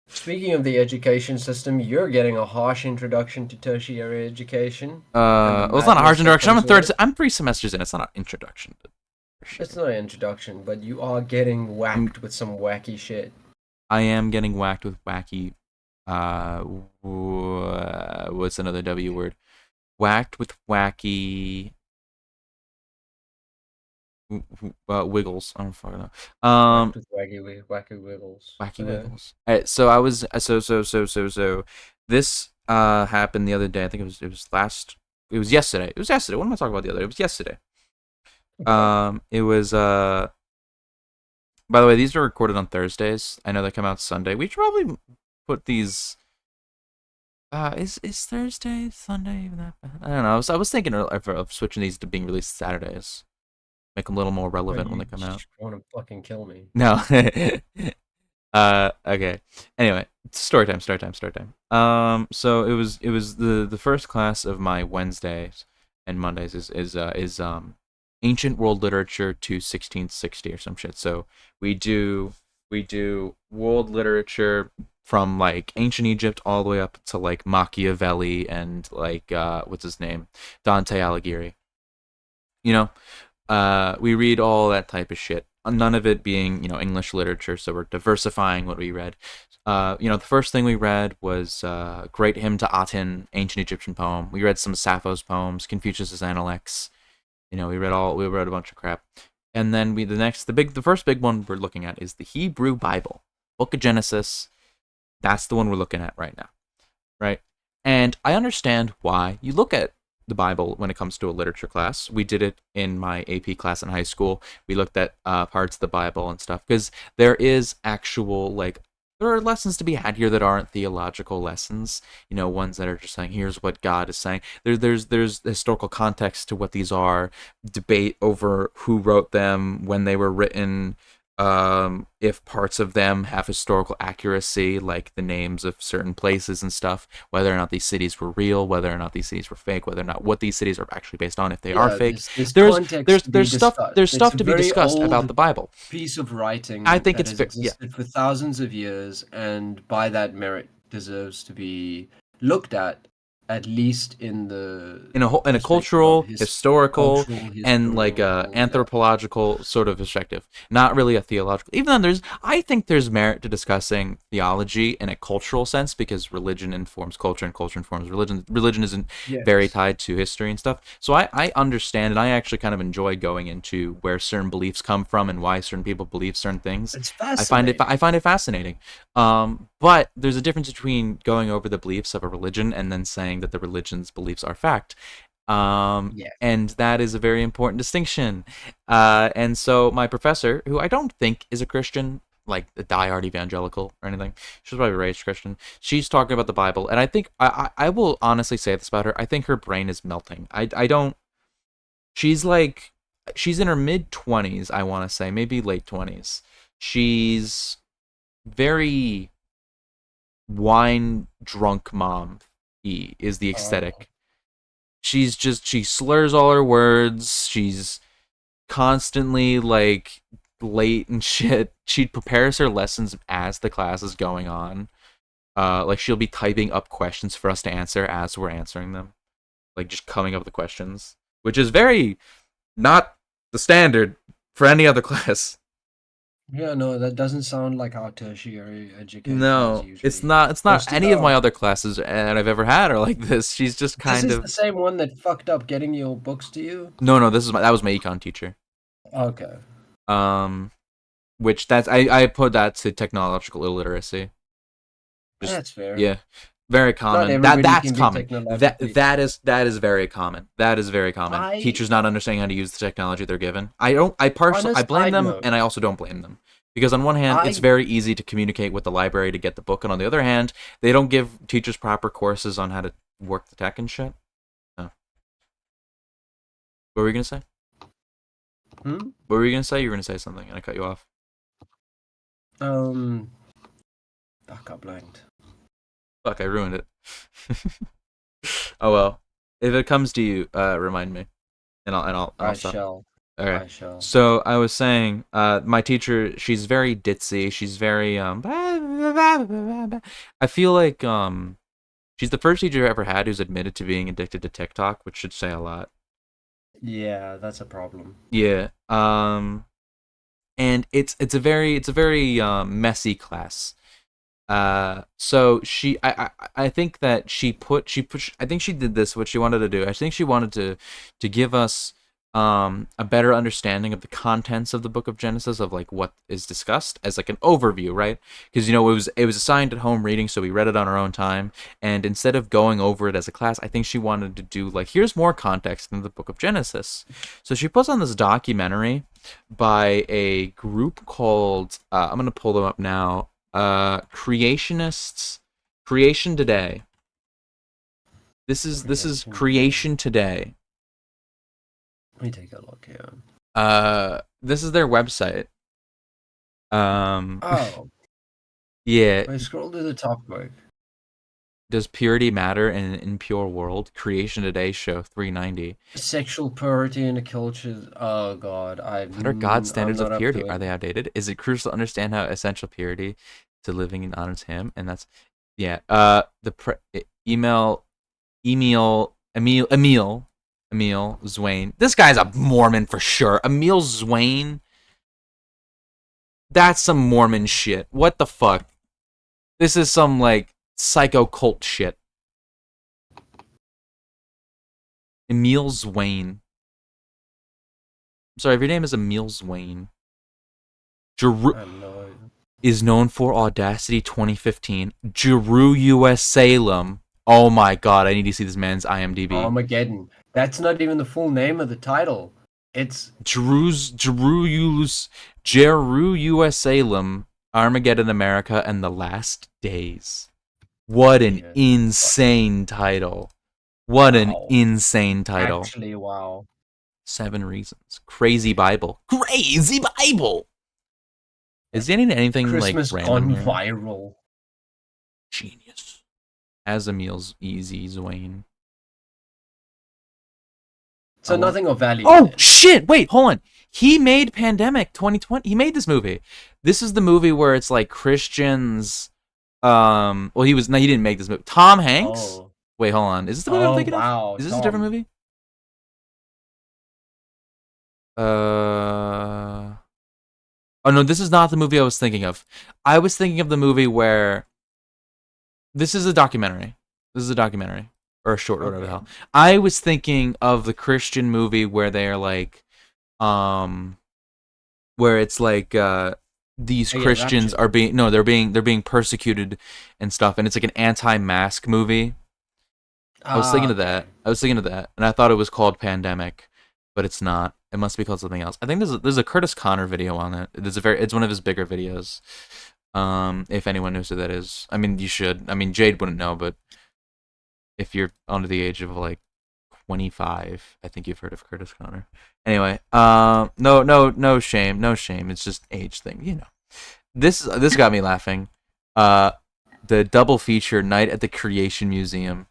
Speaker 2: Speaking of the education system, you're getting a harsh introduction to tertiary education and the
Speaker 1: Well, it's not a harsh
Speaker 2: madness that
Speaker 1: introduction.
Speaker 2: comes with it.
Speaker 1: I'm 3 semesters in. It's not an introduction to shit.
Speaker 2: It's not an introduction, but you are getting
Speaker 1: I'm
Speaker 2: whacked with some wacky shit.
Speaker 1: I am getting whacked with wacky. Uh, what's another W word? Whacked with wacky wiggles. I don't fucking know.
Speaker 2: Whacked with wacky wiggles.
Speaker 1: Wacky
Speaker 2: Okay.
Speaker 1: wiggles. All right, so I was so this happened the other day. I think it was yesterday. It was yesterday. What am I talking about the other day? It was yesterday.
Speaker 2: Okay.
Speaker 1: It was by the way, these are recorded on Thursdays. I know they come out Sunday. We should probably put these is Thursday, Sunday even that bad? I don't know. I was thinking of switching these to being released Saturdays. Make them a little more
Speaker 2: But
Speaker 1: relevant when
Speaker 2: you
Speaker 1: they come out.
Speaker 2: just want to fucking kill me.
Speaker 1: No. Okay. Anyway, story time. So it was the first class of my Wednesdays and Mondays is ancient world literature to 1660 or some shit. So we do world literature from like ancient Egypt all the way up to like Machiavelli and like what's his name? Dante Alighieri. You know, we read all that type of shit. None of it being, English literature, so we're diversifying what we read. The first thing we read was Great Hymn to Aten, ancient Egyptian poem. We read some of Sappho's poems, Confucius's Analects. We read a bunch of crap. And then the first big one we're looking at is the Hebrew Bible, Book of Genesis. That's the one we're looking at right now, right? And I understand why you look at the Bible when it comes to a literature class. We did it in my AP class in high school. We looked at parts of the Bible and stuff because there is actual there are lessons to be had here that aren't theological lessons. Ones that are just saying here's what God is saying. There's historical context to what these are. Debate over who wrote them, when they were written, if parts of them have historical accuracy, like the names of certain places and stuff, whether or not these cities were real, whether or not these cities were fake, whether or not what these cities are actually based on, if they are
Speaker 2: Yeah,
Speaker 1: fake.
Speaker 2: there's
Speaker 1: There's
Speaker 2: context
Speaker 1: there's
Speaker 2: to be
Speaker 1: there's stuff
Speaker 2: discussed.
Speaker 1: there's
Speaker 2: It's
Speaker 1: stuff
Speaker 2: a
Speaker 1: to be
Speaker 2: very
Speaker 1: discussed about
Speaker 2: old
Speaker 1: the Bible.
Speaker 2: piece of
Speaker 1: I
Speaker 2: writing
Speaker 1: think
Speaker 2: that
Speaker 1: it's
Speaker 2: has
Speaker 1: yeah.
Speaker 2: existed for thousands of years, and by that merit deserves to be looked at least in the
Speaker 1: In a
Speaker 2: perspective of
Speaker 1: cultural, historical,
Speaker 2: cultural,
Speaker 1: and like a
Speaker 2: historical. Yeah.
Speaker 1: anthropological sort of perspective, not really a theological. Even though I think there's merit to discussing theology in a cultural sense because religion informs culture and culture informs religion. Religion isn't very
Speaker 2: Yes,
Speaker 1: tied to history and stuff. So I understand and I actually kind of enjoy going into where certain beliefs come from and why certain people believe certain things.
Speaker 2: it's
Speaker 1: I
Speaker 2: fascinating.
Speaker 1: find it fascinating. But there's a difference between going over the beliefs of a religion and then saying that the religion's beliefs are fact.
Speaker 2: Yeah.
Speaker 1: And that is a very important distinction. And so my professor, who I don't think is a Christian, like a diehard evangelical or anything, she's probably raised Christian. She's talking about the Bible, and I think I will honestly say this about her. I think her brain is melting. I don't. She's like she's in her mid 20s. I want to say maybe late 20s. She's very wine drunk mom is the
Speaker 2: Oh,
Speaker 1: aesthetic. She slurs all her words. She's constantly like late and shit. She prepares her lessons as the class is going on. Like she'll be typing up questions for us to answer as we're answering them. Like just coming up with the questions, which is very not the standard for any other class.
Speaker 2: yeah. No, that doesn't sound like how tertiary education is
Speaker 1: No, it's
Speaker 2: usually
Speaker 1: not. It's not
Speaker 2: supposed to
Speaker 1: any of my
Speaker 2: go.
Speaker 1: other classes that I've ever had are like this. She's just
Speaker 2: This
Speaker 1: kind
Speaker 2: is the
Speaker 1: of
Speaker 2: same one that fucked up getting your books to you?
Speaker 1: no, no. That was my econ teacher.
Speaker 2: Okay.
Speaker 1: Um, which I put that to technological illiteracy. Just
Speaker 2: That's fair.
Speaker 1: yeah, very
Speaker 2: Not
Speaker 1: common.
Speaker 2: everybody
Speaker 1: That's
Speaker 2: can be
Speaker 1: common. That
Speaker 2: technologically.
Speaker 1: that is very common. That is very common.
Speaker 2: I
Speaker 1: Teachers not understanding how to use the technology they're given. I
Speaker 2: On a
Speaker 1: blame
Speaker 2: side
Speaker 1: them
Speaker 2: note,
Speaker 1: and I also don't blame them. Because on one hand, it's
Speaker 2: I
Speaker 1: very easy to communicate with the library to get the book, and on the other hand, they don't give teachers proper courses on how to work the tech and shit. Oh. What were you gonna say?
Speaker 2: hmm?
Speaker 1: What were you gonna say? You were gonna say something, and I cut you off.
Speaker 2: um fuck, I blanked.
Speaker 1: Fuck, I ruined it. Oh well. If it comes to you, remind me, and I'll
Speaker 2: I
Speaker 1: stop.
Speaker 2: shall.
Speaker 1: Okay.
Speaker 2: I shall.
Speaker 1: So I was saying, my teacher, she's very ditzy. She's very I feel like she's the first teacher I've ever had who's admitted to being addicted to TikTok, which should say a lot.
Speaker 2: Yeah, that's a problem.
Speaker 1: Yeah. And it's a very messy class. So I think that I think she did this what she wanted to do. I think she wanted to give us a better understanding of the contents of the book of Genesis, of like what is discussed, as like an overview, right? Because it was assigned at home reading, so we read it on our own time, and instead of going over it as a class, I think she wanted to do like, here's more context in the book of Genesis. So she puts on this documentary by a group called I'm gonna pull them up now. Creationists, Creation Today. This is
Speaker 2: Creation today.
Speaker 1: Creation Today.
Speaker 2: Let me take a look here.
Speaker 1: This is their website. Um,
Speaker 2: Oh,
Speaker 1: yeah.
Speaker 2: I scroll to the top quick.
Speaker 1: Does purity matter in an impure world? Creation Today, show 390.
Speaker 2: Sexual purity in the culture. Oh God,
Speaker 1: What are God's
Speaker 2: I'm
Speaker 1: standards of
Speaker 2: not up
Speaker 1: purity?
Speaker 2: to it.
Speaker 1: Are they outdated? Is it crucial to understand how essential purity to living in honors Him? And that's, yeah. Email Emil Zwain. This guy's a Mormon for sure. Emil Zwain. That's some Mormon shit. What the fuck? This is some like psycho cult shit. Emil Zwain. I'm sorry, if your name is Emil Zwain.
Speaker 2: I have no idea.
Speaker 1: Is known for Audacity 2015. Jeru U.S. Salem. Oh my god, I need to see this man's IMDb.
Speaker 2: Armageddon. That's not even the full name of the title. It's
Speaker 1: Jeru U.S. Salem, Armageddon America, and the Last Days. What an
Speaker 2: yeah.
Speaker 1: insane title. What an
Speaker 2: Wow.
Speaker 1: insane title.
Speaker 2: Actually, wow.
Speaker 1: 7 Reasons. Crazy Bible. Crazy Bible! Is there anything like
Speaker 2: Christmas
Speaker 1: random
Speaker 2: gone
Speaker 1: here?
Speaker 2: viral.
Speaker 1: Genius. As Emil's Easy Zwain.
Speaker 2: So nothing of value.
Speaker 1: Oh
Speaker 2: Then.
Speaker 1: shit! Wait, hold on. He made Pandemic 2020. He made this movie. This is the movie where it's like Christians. Well, he was. No, he didn't make this movie. Tom Hanks.
Speaker 2: Oh.
Speaker 1: Wait, hold on. Is this the movie I'm
Speaker 2: Oh
Speaker 1: thinking of?
Speaker 2: wow,
Speaker 1: Is this a different
Speaker 2: Tom.
Speaker 1: movie? Uh. Oh no, this is not the movie I was thinking of. I was thinking of the movie where. This is a documentary. This is a documentary or a short, or whatever the
Speaker 2: Okay.
Speaker 1: hell. I was thinking of the Christian movie where they're like, where it's like these
Speaker 2: I get
Speaker 1: Christians
Speaker 2: raptured.
Speaker 1: are being no, they're being persecuted and stuff, and it's like an anti-mask movie. I was thinking
Speaker 2: Ah,
Speaker 1: of that.
Speaker 2: okay.
Speaker 1: I was thinking of that, and I thought it was called Pandemic, but it's not. It must be called something else. I think there's a Curtis Connor video on it. It's one of his bigger videos. If anyone knows who that is, I mean, you should. I mean, Jade wouldn't know, but if you're under the age of like 25, I think you've heard of Curtis Connor. Anyway, no shame, no shame. It's just age thing, you know. This got me laughing. Uh, the double feature Night at the Creation Museum.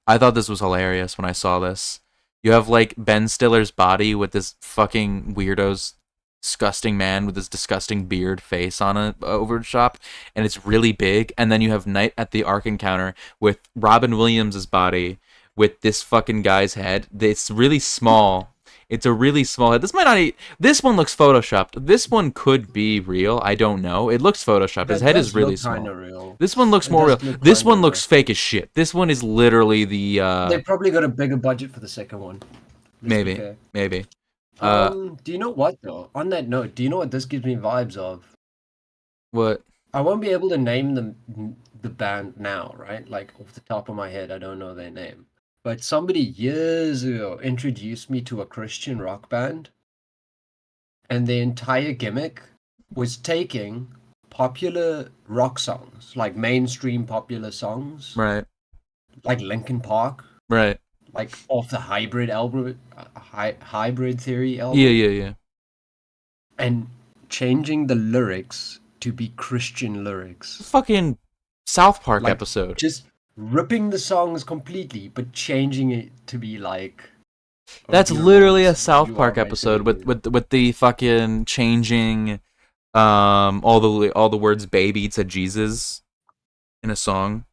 Speaker 1: I thought this was hilarious when I saw this. You have like Ben Stiller's body with this fucking weirdo's disgusting man with this disgusting beard face on it over the shop, and it's really big. And then you have Night at the Ark Encounter with Robin Williams' body with this fucking guy's head. It's really small. It's a really small head. This might not. This one looks photoshopped. This one could be real. I don't know. It looks photoshopped. His
Speaker 2: That
Speaker 1: head is
Speaker 2: does
Speaker 1: really
Speaker 2: look kind
Speaker 1: small.
Speaker 2: of real.
Speaker 1: This one looks
Speaker 2: It
Speaker 1: more real.
Speaker 2: does look
Speaker 1: This
Speaker 2: kind
Speaker 1: one
Speaker 2: of
Speaker 1: looks
Speaker 2: real.
Speaker 1: fake as shit. This one is literally the
Speaker 2: They probably got a bigger budget for the second one. Let's be
Speaker 1: maybe
Speaker 2: fair.
Speaker 1: maybe. Uh,
Speaker 2: Do you know what though? On that note, do you know what this gives me vibes of?
Speaker 1: what?
Speaker 2: I won't be able to name the band now, right? Like off the top of my head, I don't know their name. But somebody years ago introduced me to a Christian rock band, and the entire gimmick was taking popular rock songs, like mainstream popular songs,
Speaker 1: Right.
Speaker 2: like Linkin Park,
Speaker 1: Right.
Speaker 2: like off the Hybrid album, Hybrid Theory
Speaker 1: Yeah.
Speaker 2: album,
Speaker 1: Yeah. Yeah.
Speaker 2: and changing the lyrics to be Christian lyrics.
Speaker 1: Fucking South Park
Speaker 2: Like
Speaker 1: episode.
Speaker 2: just ripping the songs completely, but changing it to be like, "Oh
Speaker 1: That's
Speaker 2: dear
Speaker 1: literally
Speaker 2: Lord,
Speaker 1: a South
Speaker 2: you are
Speaker 1: Park
Speaker 2: my
Speaker 1: episode with
Speaker 2: savior."
Speaker 1: with the fucking changing all the words baby to Jesus in a song.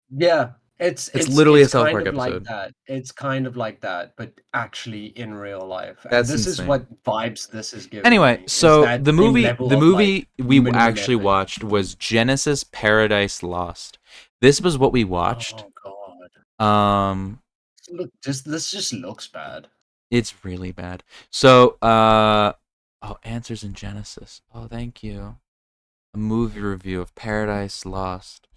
Speaker 2: Yeah, It's
Speaker 1: It's
Speaker 2: it's
Speaker 1: literally a
Speaker 2: it's
Speaker 1: South
Speaker 2: kind
Speaker 1: Park
Speaker 2: of like
Speaker 1: episode.
Speaker 2: that. It's kind of like that, but actually in real life. And
Speaker 1: That's
Speaker 2: this is
Speaker 1: insane.
Speaker 2: what vibes this is giving
Speaker 1: Anyway,
Speaker 2: me, is
Speaker 1: so
Speaker 2: that
Speaker 1: the
Speaker 2: same
Speaker 1: movie
Speaker 2: level
Speaker 1: the
Speaker 2: of like
Speaker 1: movie we
Speaker 2: minimum
Speaker 1: actually
Speaker 2: effort.
Speaker 1: watched was Genesis Paradise Lost. This was what we watched.
Speaker 2: Oh god.
Speaker 1: Um
Speaker 2: Look, this just looks bad.
Speaker 1: it's really bad. So oh, answers in Genesis. Oh, thank you. A movie review of Paradise Lost.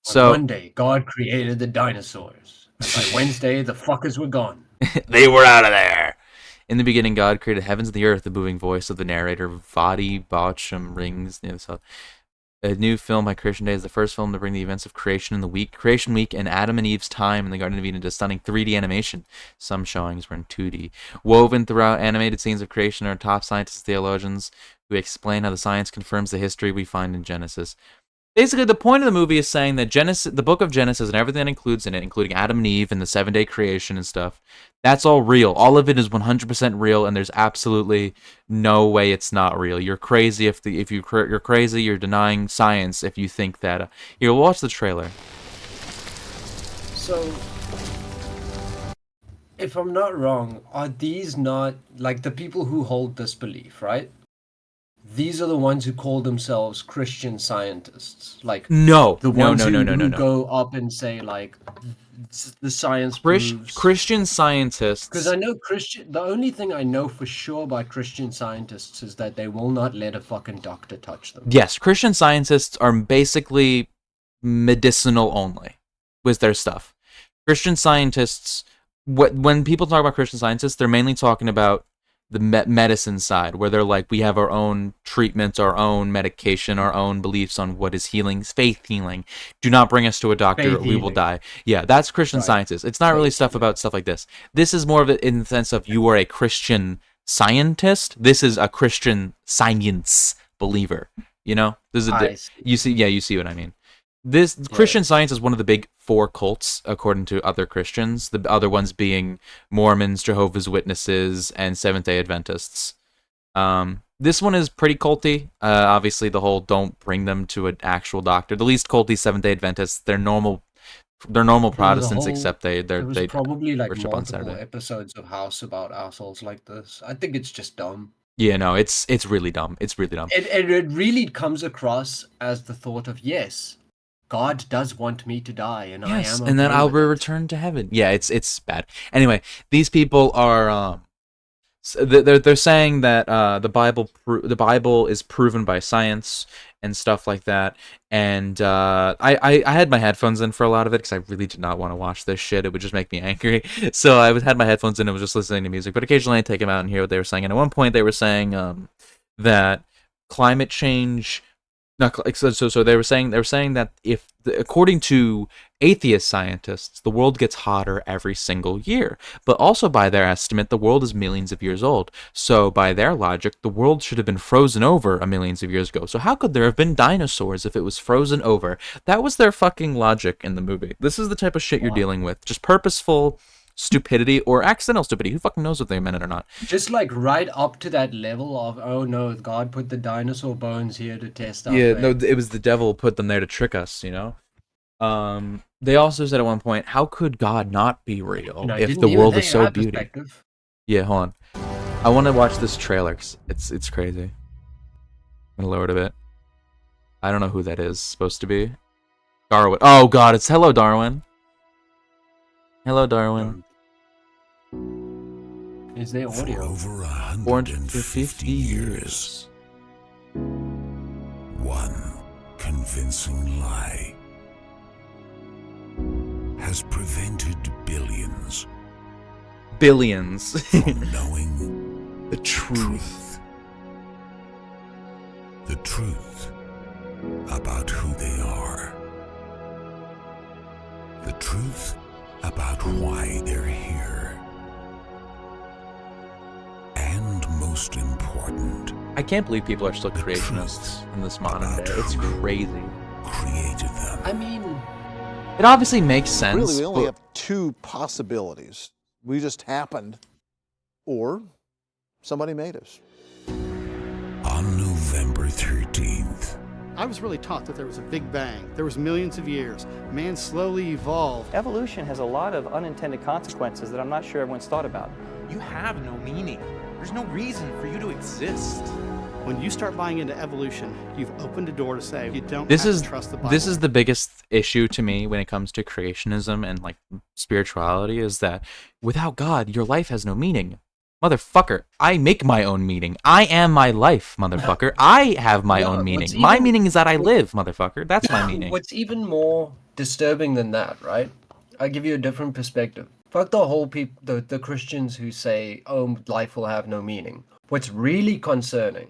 Speaker 2: On
Speaker 1: So
Speaker 2: Monday, God created the dinosaurs, and by Wednesday, the fuckers were gone.
Speaker 1: they were out of there. In the beginning, God created heavens and the earth. The moving voice of the narrator, Vadi Baucham, rings near the south. A new film by Creation Day is the first film to bring the events of creation in the week, Creation Week, and Adam and Eve's time in the Garden of Eden into stunning 3D animation. Some showings were in 2D. Woven throughout animated scenes of creation are top scientists and theologians who explain how the science confirms the history we find in Genesis. Basically, the point of the movie is saying that Genesis, the book of Genesis, and everything that includes in it, including Adam and Eve and the 7-day creation and stuff, that's all real. All of it is 100% real, and there's absolutely no way it's not real. You're crazy you're crazy. You're denying science if you think that. Here, watch the trailer.
Speaker 2: So, if I'm not wrong, are these not like the people who hold this belief, right? These are the ones who call themselves Christian scientists, like
Speaker 1: No,
Speaker 2: the
Speaker 1: no,
Speaker 2: ones
Speaker 1: no, no, no, no,
Speaker 2: who
Speaker 1: no.
Speaker 2: go up and say like the science proves.
Speaker 1: Christian
Speaker 2: Because
Speaker 1: scientists.
Speaker 2: I know the only thing I know for sure about Christian scientists is that they will not let a fucking doctor touch them.
Speaker 1: Yes, Christian scientists are basically medicinal only with their stuff. Christian scientists, when people talk about Christian scientists, they're mainly talking about the medicine side, where they're like, we have our own treatments, our own medication, our own beliefs on what is healing, faith healing. Do not bring us to a doctor,
Speaker 2: Faith
Speaker 1: or we will
Speaker 2: healing,
Speaker 1: die. Yeah, that's Christian
Speaker 2: right?
Speaker 1: scientists. It's not really
Speaker 2: Faith
Speaker 1: stuff
Speaker 2: healing.
Speaker 1: about stuff like this. This is more of it in the sense of you are a Christian scientist. This is a Christian science believer. You know, this is
Speaker 2: I see.
Speaker 1: you see what I mean. This Christian
Speaker 2: Yes.
Speaker 1: Science is one of the big four cults, according to other Christians. The other ones being Mormons, Jehovah's Witnesses, and Seventh Day Adventists. This one is pretty culty. Obviously, the whole don't bring them to an actual doctor. The least culty Seventh Day Adventists. They're normal. They're normal
Speaker 2: There was a
Speaker 1: Protestants,
Speaker 2: whole.
Speaker 1: except
Speaker 2: There was
Speaker 1: they
Speaker 2: probably like
Speaker 1: worship on
Speaker 2: multiple
Speaker 1: Saturday.
Speaker 2: episodes of House about assholes like this. I think it's just dumb.
Speaker 1: Yeah, no, it's really dumb. It's really dumb.
Speaker 2: It really comes across as the thought of, yes, God does want me to die, and I
Speaker 1: Yes,
Speaker 2: am
Speaker 1: and then
Speaker 2: okay
Speaker 1: I'll
Speaker 2: with
Speaker 1: be
Speaker 2: it.
Speaker 1: returned to heaven. Yeah, it's bad. Anyway, these people are they're saying that the Bible is proven by science and stuff like that. And I had my headphones in for a lot of it because I really did not want to watch this shit. It would just make me angry. So had my headphones in and was just listening to music. But occasionally I take them out and hear what they were saying. And at one point they were saying that climate change. Not so they were saying that according to atheist scientists, the world gets hotter every single year. But also by their estimate, the world is millions of years old. So by their logic, the world should have been frozen over a millions of years ago. So how could there have been dinosaurs if it was frozen over? That was their fucking logic in the movie. This is the type of shit you're
Speaker 2: Wow.
Speaker 1: dealing with. Just purposeful stupidity or accidental stupidity. Who fucking knows if they meant it or not?
Speaker 2: Just like right up to that level of, oh no, God put the dinosaur bones here to test our
Speaker 1: Yeah, no,
Speaker 2: faith.
Speaker 1: it was the devil put them there to trick us, you know? They also said at one point, how could God not be real
Speaker 2: I
Speaker 1: if
Speaker 2: didn't
Speaker 1: the
Speaker 2: even
Speaker 1: world
Speaker 2: think
Speaker 1: is
Speaker 2: of
Speaker 1: so
Speaker 2: that
Speaker 1: beauty?
Speaker 2: perspective.
Speaker 1: Yeah, hold on. I want to watch this trailer 'cause it's crazy. I'm gonna lower it a bit. I don't know who that is supposed to be. Darwin. Oh god, it's Hello Darwin. Hello Darwin.
Speaker 2: Is there
Speaker 3: For
Speaker 2: audio?
Speaker 3: over
Speaker 1: 450
Speaker 3: 150 years, one convincing lie has prevented billions
Speaker 1: Billions.
Speaker 3: from knowing
Speaker 1: The truth.
Speaker 3: the truth about who they are, the truth about why they're here, and most important,
Speaker 1: I can't believe people are still creationists in this modern day. It's crazy.
Speaker 3: created them.
Speaker 2: I mean,
Speaker 1: It obviously makes sense.
Speaker 4: Really, we only
Speaker 1: but-
Speaker 4: have two possibilities. We just happened, or somebody made us.
Speaker 3: On November 13th,
Speaker 5: I was really taught that there was a big bang. There was millions of years. Man slowly evolved.
Speaker 6: Evolution has a lot of unintended consequences that I'm not sure everyone's thought about.
Speaker 7: You have no meaning. There's no reason for you to exist.
Speaker 5: When you start buying into evolution, you've opened a door to say you don't
Speaker 1: This
Speaker 5: have
Speaker 1: is
Speaker 5: to trust the Bible.
Speaker 1: this is the biggest issue to me when it comes to creationism and like spirituality, is that without God, your life has no meaning. Motherfucker, I make my own meaning. I am my life, motherfucker. I have my own meaning. My meaning is that I live, motherfucker. That's my meaning.
Speaker 2: What's even more disturbing than that, right? I'll give you a different perspective. Fuck the whole the Christians who say, oh, life will have no meaning. What's really concerning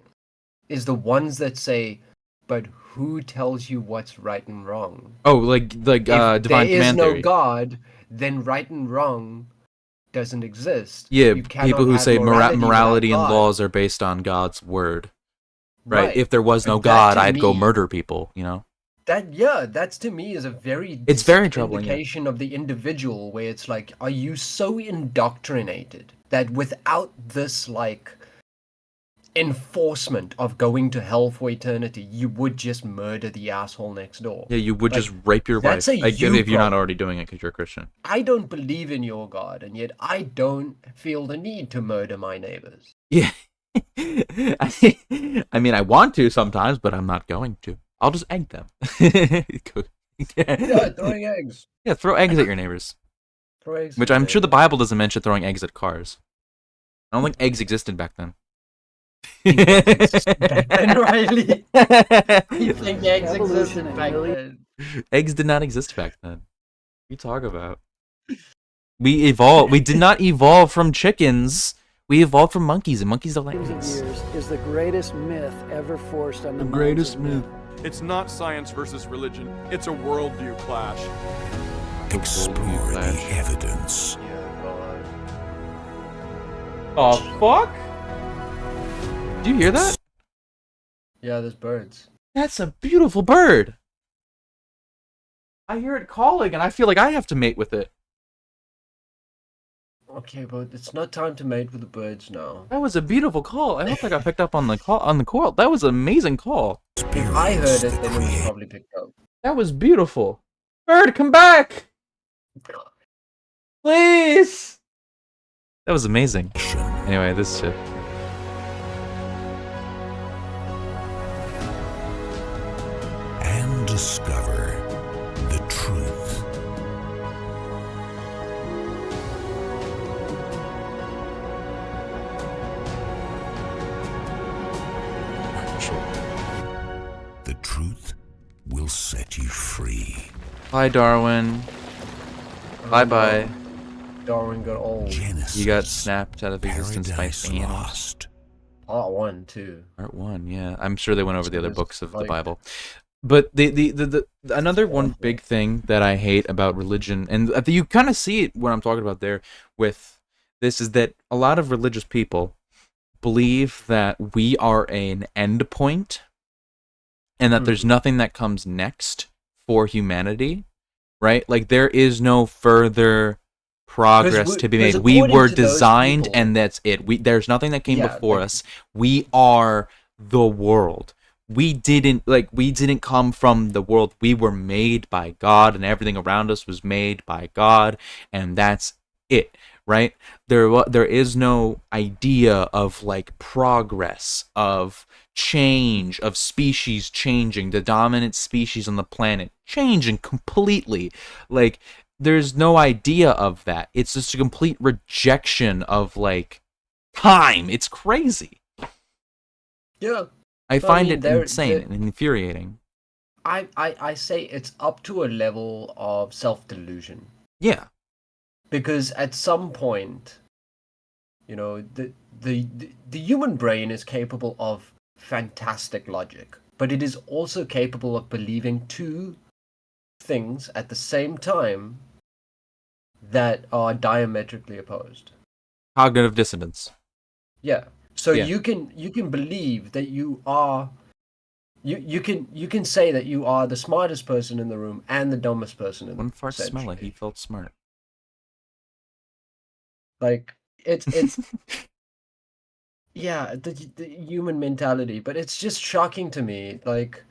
Speaker 2: is the ones that say, but who tells you what's right and wrong?
Speaker 1: Oh, like
Speaker 2: If
Speaker 1: divine
Speaker 2: there is
Speaker 1: command
Speaker 2: no
Speaker 1: theory.
Speaker 2: God, then right and wrong doesn't exist.
Speaker 1: Yeah,
Speaker 2: You cannot
Speaker 1: people who
Speaker 2: have
Speaker 1: say morality
Speaker 2: without
Speaker 1: and
Speaker 2: God.
Speaker 1: laws are based on God's word. Right? If there was
Speaker 2: But
Speaker 1: no
Speaker 2: that
Speaker 1: God,
Speaker 2: to
Speaker 1: I'd go
Speaker 2: me-
Speaker 1: murder people, you know?
Speaker 2: That's to me is a very
Speaker 1: It's very
Speaker 2: distinct
Speaker 1: troubling, yeah.
Speaker 2: indication of the individual, where it's like, are you so indoctrinated that without this like enforcement of going to hell for eternity, you would just murder the asshole next door?
Speaker 1: Yeah, you would
Speaker 2: Like,
Speaker 1: just rape your wife.
Speaker 2: that's a
Speaker 1: Like,
Speaker 2: you
Speaker 1: if you're not
Speaker 2: problem.
Speaker 1: already doing it because you're a Christian.
Speaker 2: I don't believe in your God, and yet I don't feel the need to murder my neighbors.
Speaker 1: Yeah. I mean, I want to sometimes, but I'm not going to. I'll just egg them.
Speaker 2: Yeah, throwing eggs.
Speaker 1: Yeah, throw eggs at your neighbors.
Speaker 2: Throw eggs
Speaker 1: Which
Speaker 2: at
Speaker 1: I'm
Speaker 2: your
Speaker 1: sure the
Speaker 2: neighbors.
Speaker 1: Bible doesn't mention throwing eggs at cars. I don't think eggs existed back then.
Speaker 2: Back then, Riley. You think eggs
Speaker 6: Evolution
Speaker 2: existed
Speaker 6: and
Speaker 2: back
Speaker 6: million-
Speaker 2: then?
Speaker 1: Eggs did not exist back then. What are you talking about? We evolved. We did not evolve from chickens. We evolved from monkeys, and monkeys are
Speaker 8: Millions of
Speaker 1: lions.
Speaker 8: years is the greatest myth ever forced on the
Speaker 1: The
Speaker 8: minds
Speaker 1: greatest
Speaker 8: of
Speaker 1: myth.
Speaker 8: men.
Speaker 9: It's not science versus religion. It's a worldview clash.
Speaker 3: Explore the evidence.
Speaker 1: Oh, fuck? Do you hear that?
Speaker 2: Yeah, there's birds.
Speaker 1: That's a beautiful bird. I hear it calling, and I feel like I have to mate with it.
Speaker 2: Okay, but it's not time to mate with the birds now.
Speaker 1: That was a beautiful call. I hope I got picked up on the call. That was an amazing call.
Speaker 2: If I heard it, then it was probably picked up.
Speaker 1: That was beautiful. Bird, come back! Please! That was amazing. Anyway, this shit.
Speaker 3: And discover the truth. The truth will set you free.
Speaker 1: Bye, Darwin. Bye-bye.
Speaker 2: Darwin got old.
Speaker 3: Genesis.
Speaker 1: You got snapped out of existence by
Speaker 3: Paradise
Speaker 1: Thanos.
Speaker 3: Lost.
Speaker 2: Part 1, too.
Speaker 1: Part 1, yeah. I'm sure they went over the other
Speaker 2: There's,
Speaker 1: books of the
Speaker 2: like-
Speaker 1: Bible. But the another one big thing that I hate about religion, and you kind of see it when I'm talking about there with this, is that a lot of religious people believe that we are an end point and that there's nothing that comes next for humanity, right? Like there is no further progress to be made. We
Speaker 2: according
Speaker 1: were
Speaker 2: to those
Speaker 1: designed
Speaker 2: people-
Speaker 1: and that's it. There's nothing that came
Speaker 2: Yeah,
Speaker 1: before
Speaker 2: like-
Speaker 1: us. We are the world. We didn't come from the world. We were made by God, and everything around us was made by God, and that's it, right? There is no idea of like progress, of change, of species changing, the dominant species on the planet changing completely. Like there's no idea of that. It's just a complete rejection of like time. It's crazy.
Speaker 2: Yeah.
Speaker 1: I
Speaker 2: So,
Speaker 1: find
Speaker 2: mean,
Speaker 1: it
Speaker 2: there-
Speaker 1: insane
Speaker 2: there-
Speaker 1: and infuriating.
Speaker 2: I say it's up to a level of self-delusion.
Speaker 1: Yeah.
Speaker 2: Because at some point, you know, the human brain is capable of fantastic logic, but it is also capable of believing two things at the same time that are diametrically opposed.
Speaker 1: Cognitive dissonance.
Speaker 2: Yeah. So
Speaker 1: Yeah.
Speaker 2: you can believe that you are you can say that you are the smartest person in the room and the dumbest person in the
Speaker 1: One
Speaker 2: room.
Speaker 1: fart smell like
Speaker 2: essentially.
Speaker 1: he felt smart.
Speaker 2: Like it's yeah, the human mentality, but it's just shocking to me. Like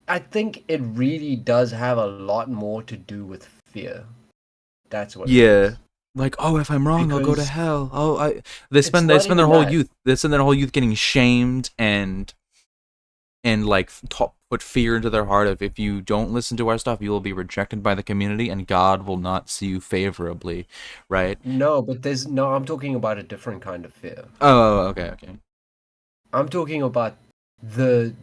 Speaker 2: I think it really does have a lot more to do with fear. That's what it
Speaker 1: Yeah.
Speaker 2: is.
Speaker 1: Like, oh, if I'm wrong, I'll go to
Speaker 2: Because
Speaker 1: hell. Oh,
Speaker 2: it's
Speaker 1: they
Speaker 2: not
Speaker 1: spend their
Speaker 2: even
Speaker 1: whole
Speaker 2: that.
Speaker 1: youth getting shamed and like put fear into their heart of, if you don't listen to our stuff, you will be rejected by the community and God will not see you favorably, right?
Speaker 2: No, but I'm talking about a different kind of fear.
Speaker 1: Oh, okay.
Speaker 2: I'm talking about the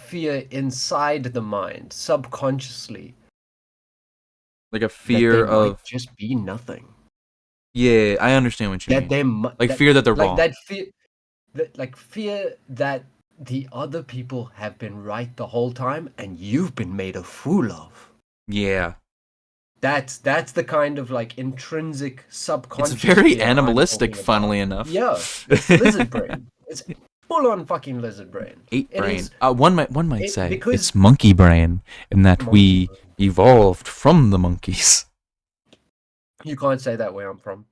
Speaker 2: fear inside the mind, subconsciously,
Speaker 1: Like a
Speaker 2: that they
Speaker 1: fear
Speaker 2: might
Speaker 1: of,
Speaker 2: just be nothing.
Speaker 1: yeah, I understand what you
Speaker 2: That
Speaker 1: mean.
Speaker 2: they mu-
Speaker 1: Like
Speaker 2: that
Speaker 1: fear that they're
Speaker 2: like
Speaker 1: wrong.
Speaker 2: that fear like fear that the other people have been right the whole time and you've been made a fool of.
Speaker 1: Yeah.
Speaker 2: That's the kind of like intrinsic
Speaker 1: It's
Speaker 2: subconscious
Speaker 1: very
Speaker 2: fear I'm
Speaker 1: animalistic,
Speaker 2: talking about.
Speaker 1: funnily enough.
Speaker 2: Yeah, it's lizard brain. It's full on fucking lizard brain.
Speaker 1: Ape
Speaker 2: It
Speaker 1: brain.
Speaker 2: is
Speaker 1: One might
Speaker 2: it
Speaker 1: say
Speaker 2: because
Speaker 1: it's monkey brain, in that
Speaker 2: monkey
Speaker 1: we
Speaker 2: brain.
Speaker 1: evolved from the monkeys.
Speaker 2: You can't say that where I'm from.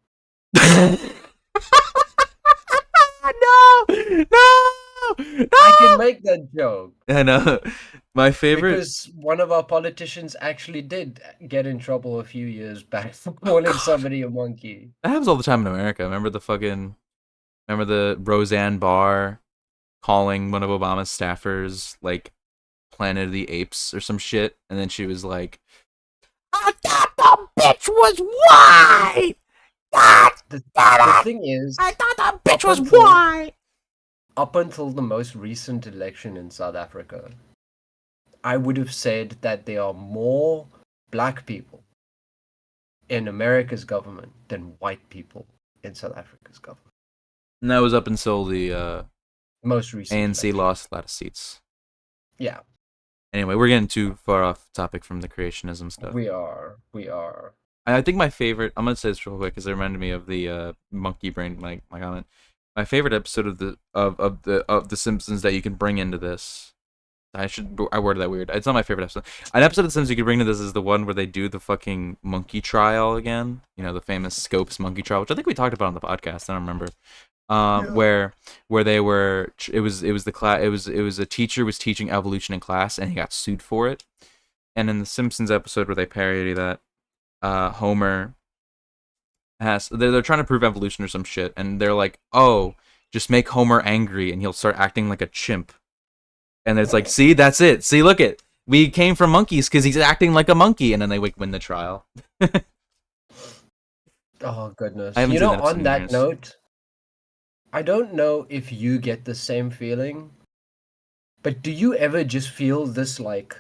Speaker 1: No, no.
Speaker 2: I can make that joke
Speaker 1: I know. My favorite.
Speaker 2: because one of our politicians actually did get in trouble a few years back for
Speaker 1: Oh
Speaker 2: calling
Speaker 1: God,
Speaker 2: somebody a monkey.
Speaker 1: that happens all the time in America. Remember the Roseanne Barr calling one of Obama's staffers like Planet of the Apes or some shit, and then she was like, "I thought the bitch was white. God
Speaker 2: The
Speaker 1: damn it!
Speaker 2: thing is,
Speaker 1: I thought the bitch
Speaker 2: up
Speaker 1: was
Speaker 2: until
Speaker 1: white."
Speaker 2: up until the most recent election in South Africa, I would have said that there are more black people in America's government than white people in South Africa's government.
Speaker 1: And that was up until the
Speaker 2: Most recent
Speaker 1: ANC
Speaker 2: election.
Speaker 1: lost a lot of seats.
Speaker 2: Yeah,
Speaker 1: Anyway, we're getting too far off topic from the creationism stuff.
Speaker 2: we are. We are.
Speaker 1: I think my favorite. I'm gonna say this real quick because it reminded me of the monkey brain. My comment. My favorite episode of the Simpsons that you can bring into this. I worded that weird. It's not my favorite episode. An episode of The Simpsons you could bring to this is the one where they do the fucking monkey trial again. You know, the famous Scopes monkey trial, which I think we talked about on the podcast. I don't remember. Where they were. It was the class. It was a teacher was teaching evolution in class and he got sued for it. And in the Simpsons episode where they parody that, Homer they're trying to prove evolution or some shit, and they're like, oh, just make Homer angry and he'll start acting like a chimp. And it's like, see, that's it. See, look it. We came from monkeys because he's acting like a monkey, and then they win the trial.
Speaker 2: Oh goodness.
Speaker 1: I haven't
Speaker 2: You
Speaker 1: seen
Speaker 2: know,
Speaker 1: that episode
Speaker 2: on
Speaker 1: in
Speaker 2: that
Speaker 1: years.
Speaker 2: note, I don't know if you get the same feeling, but do you ever just feel this like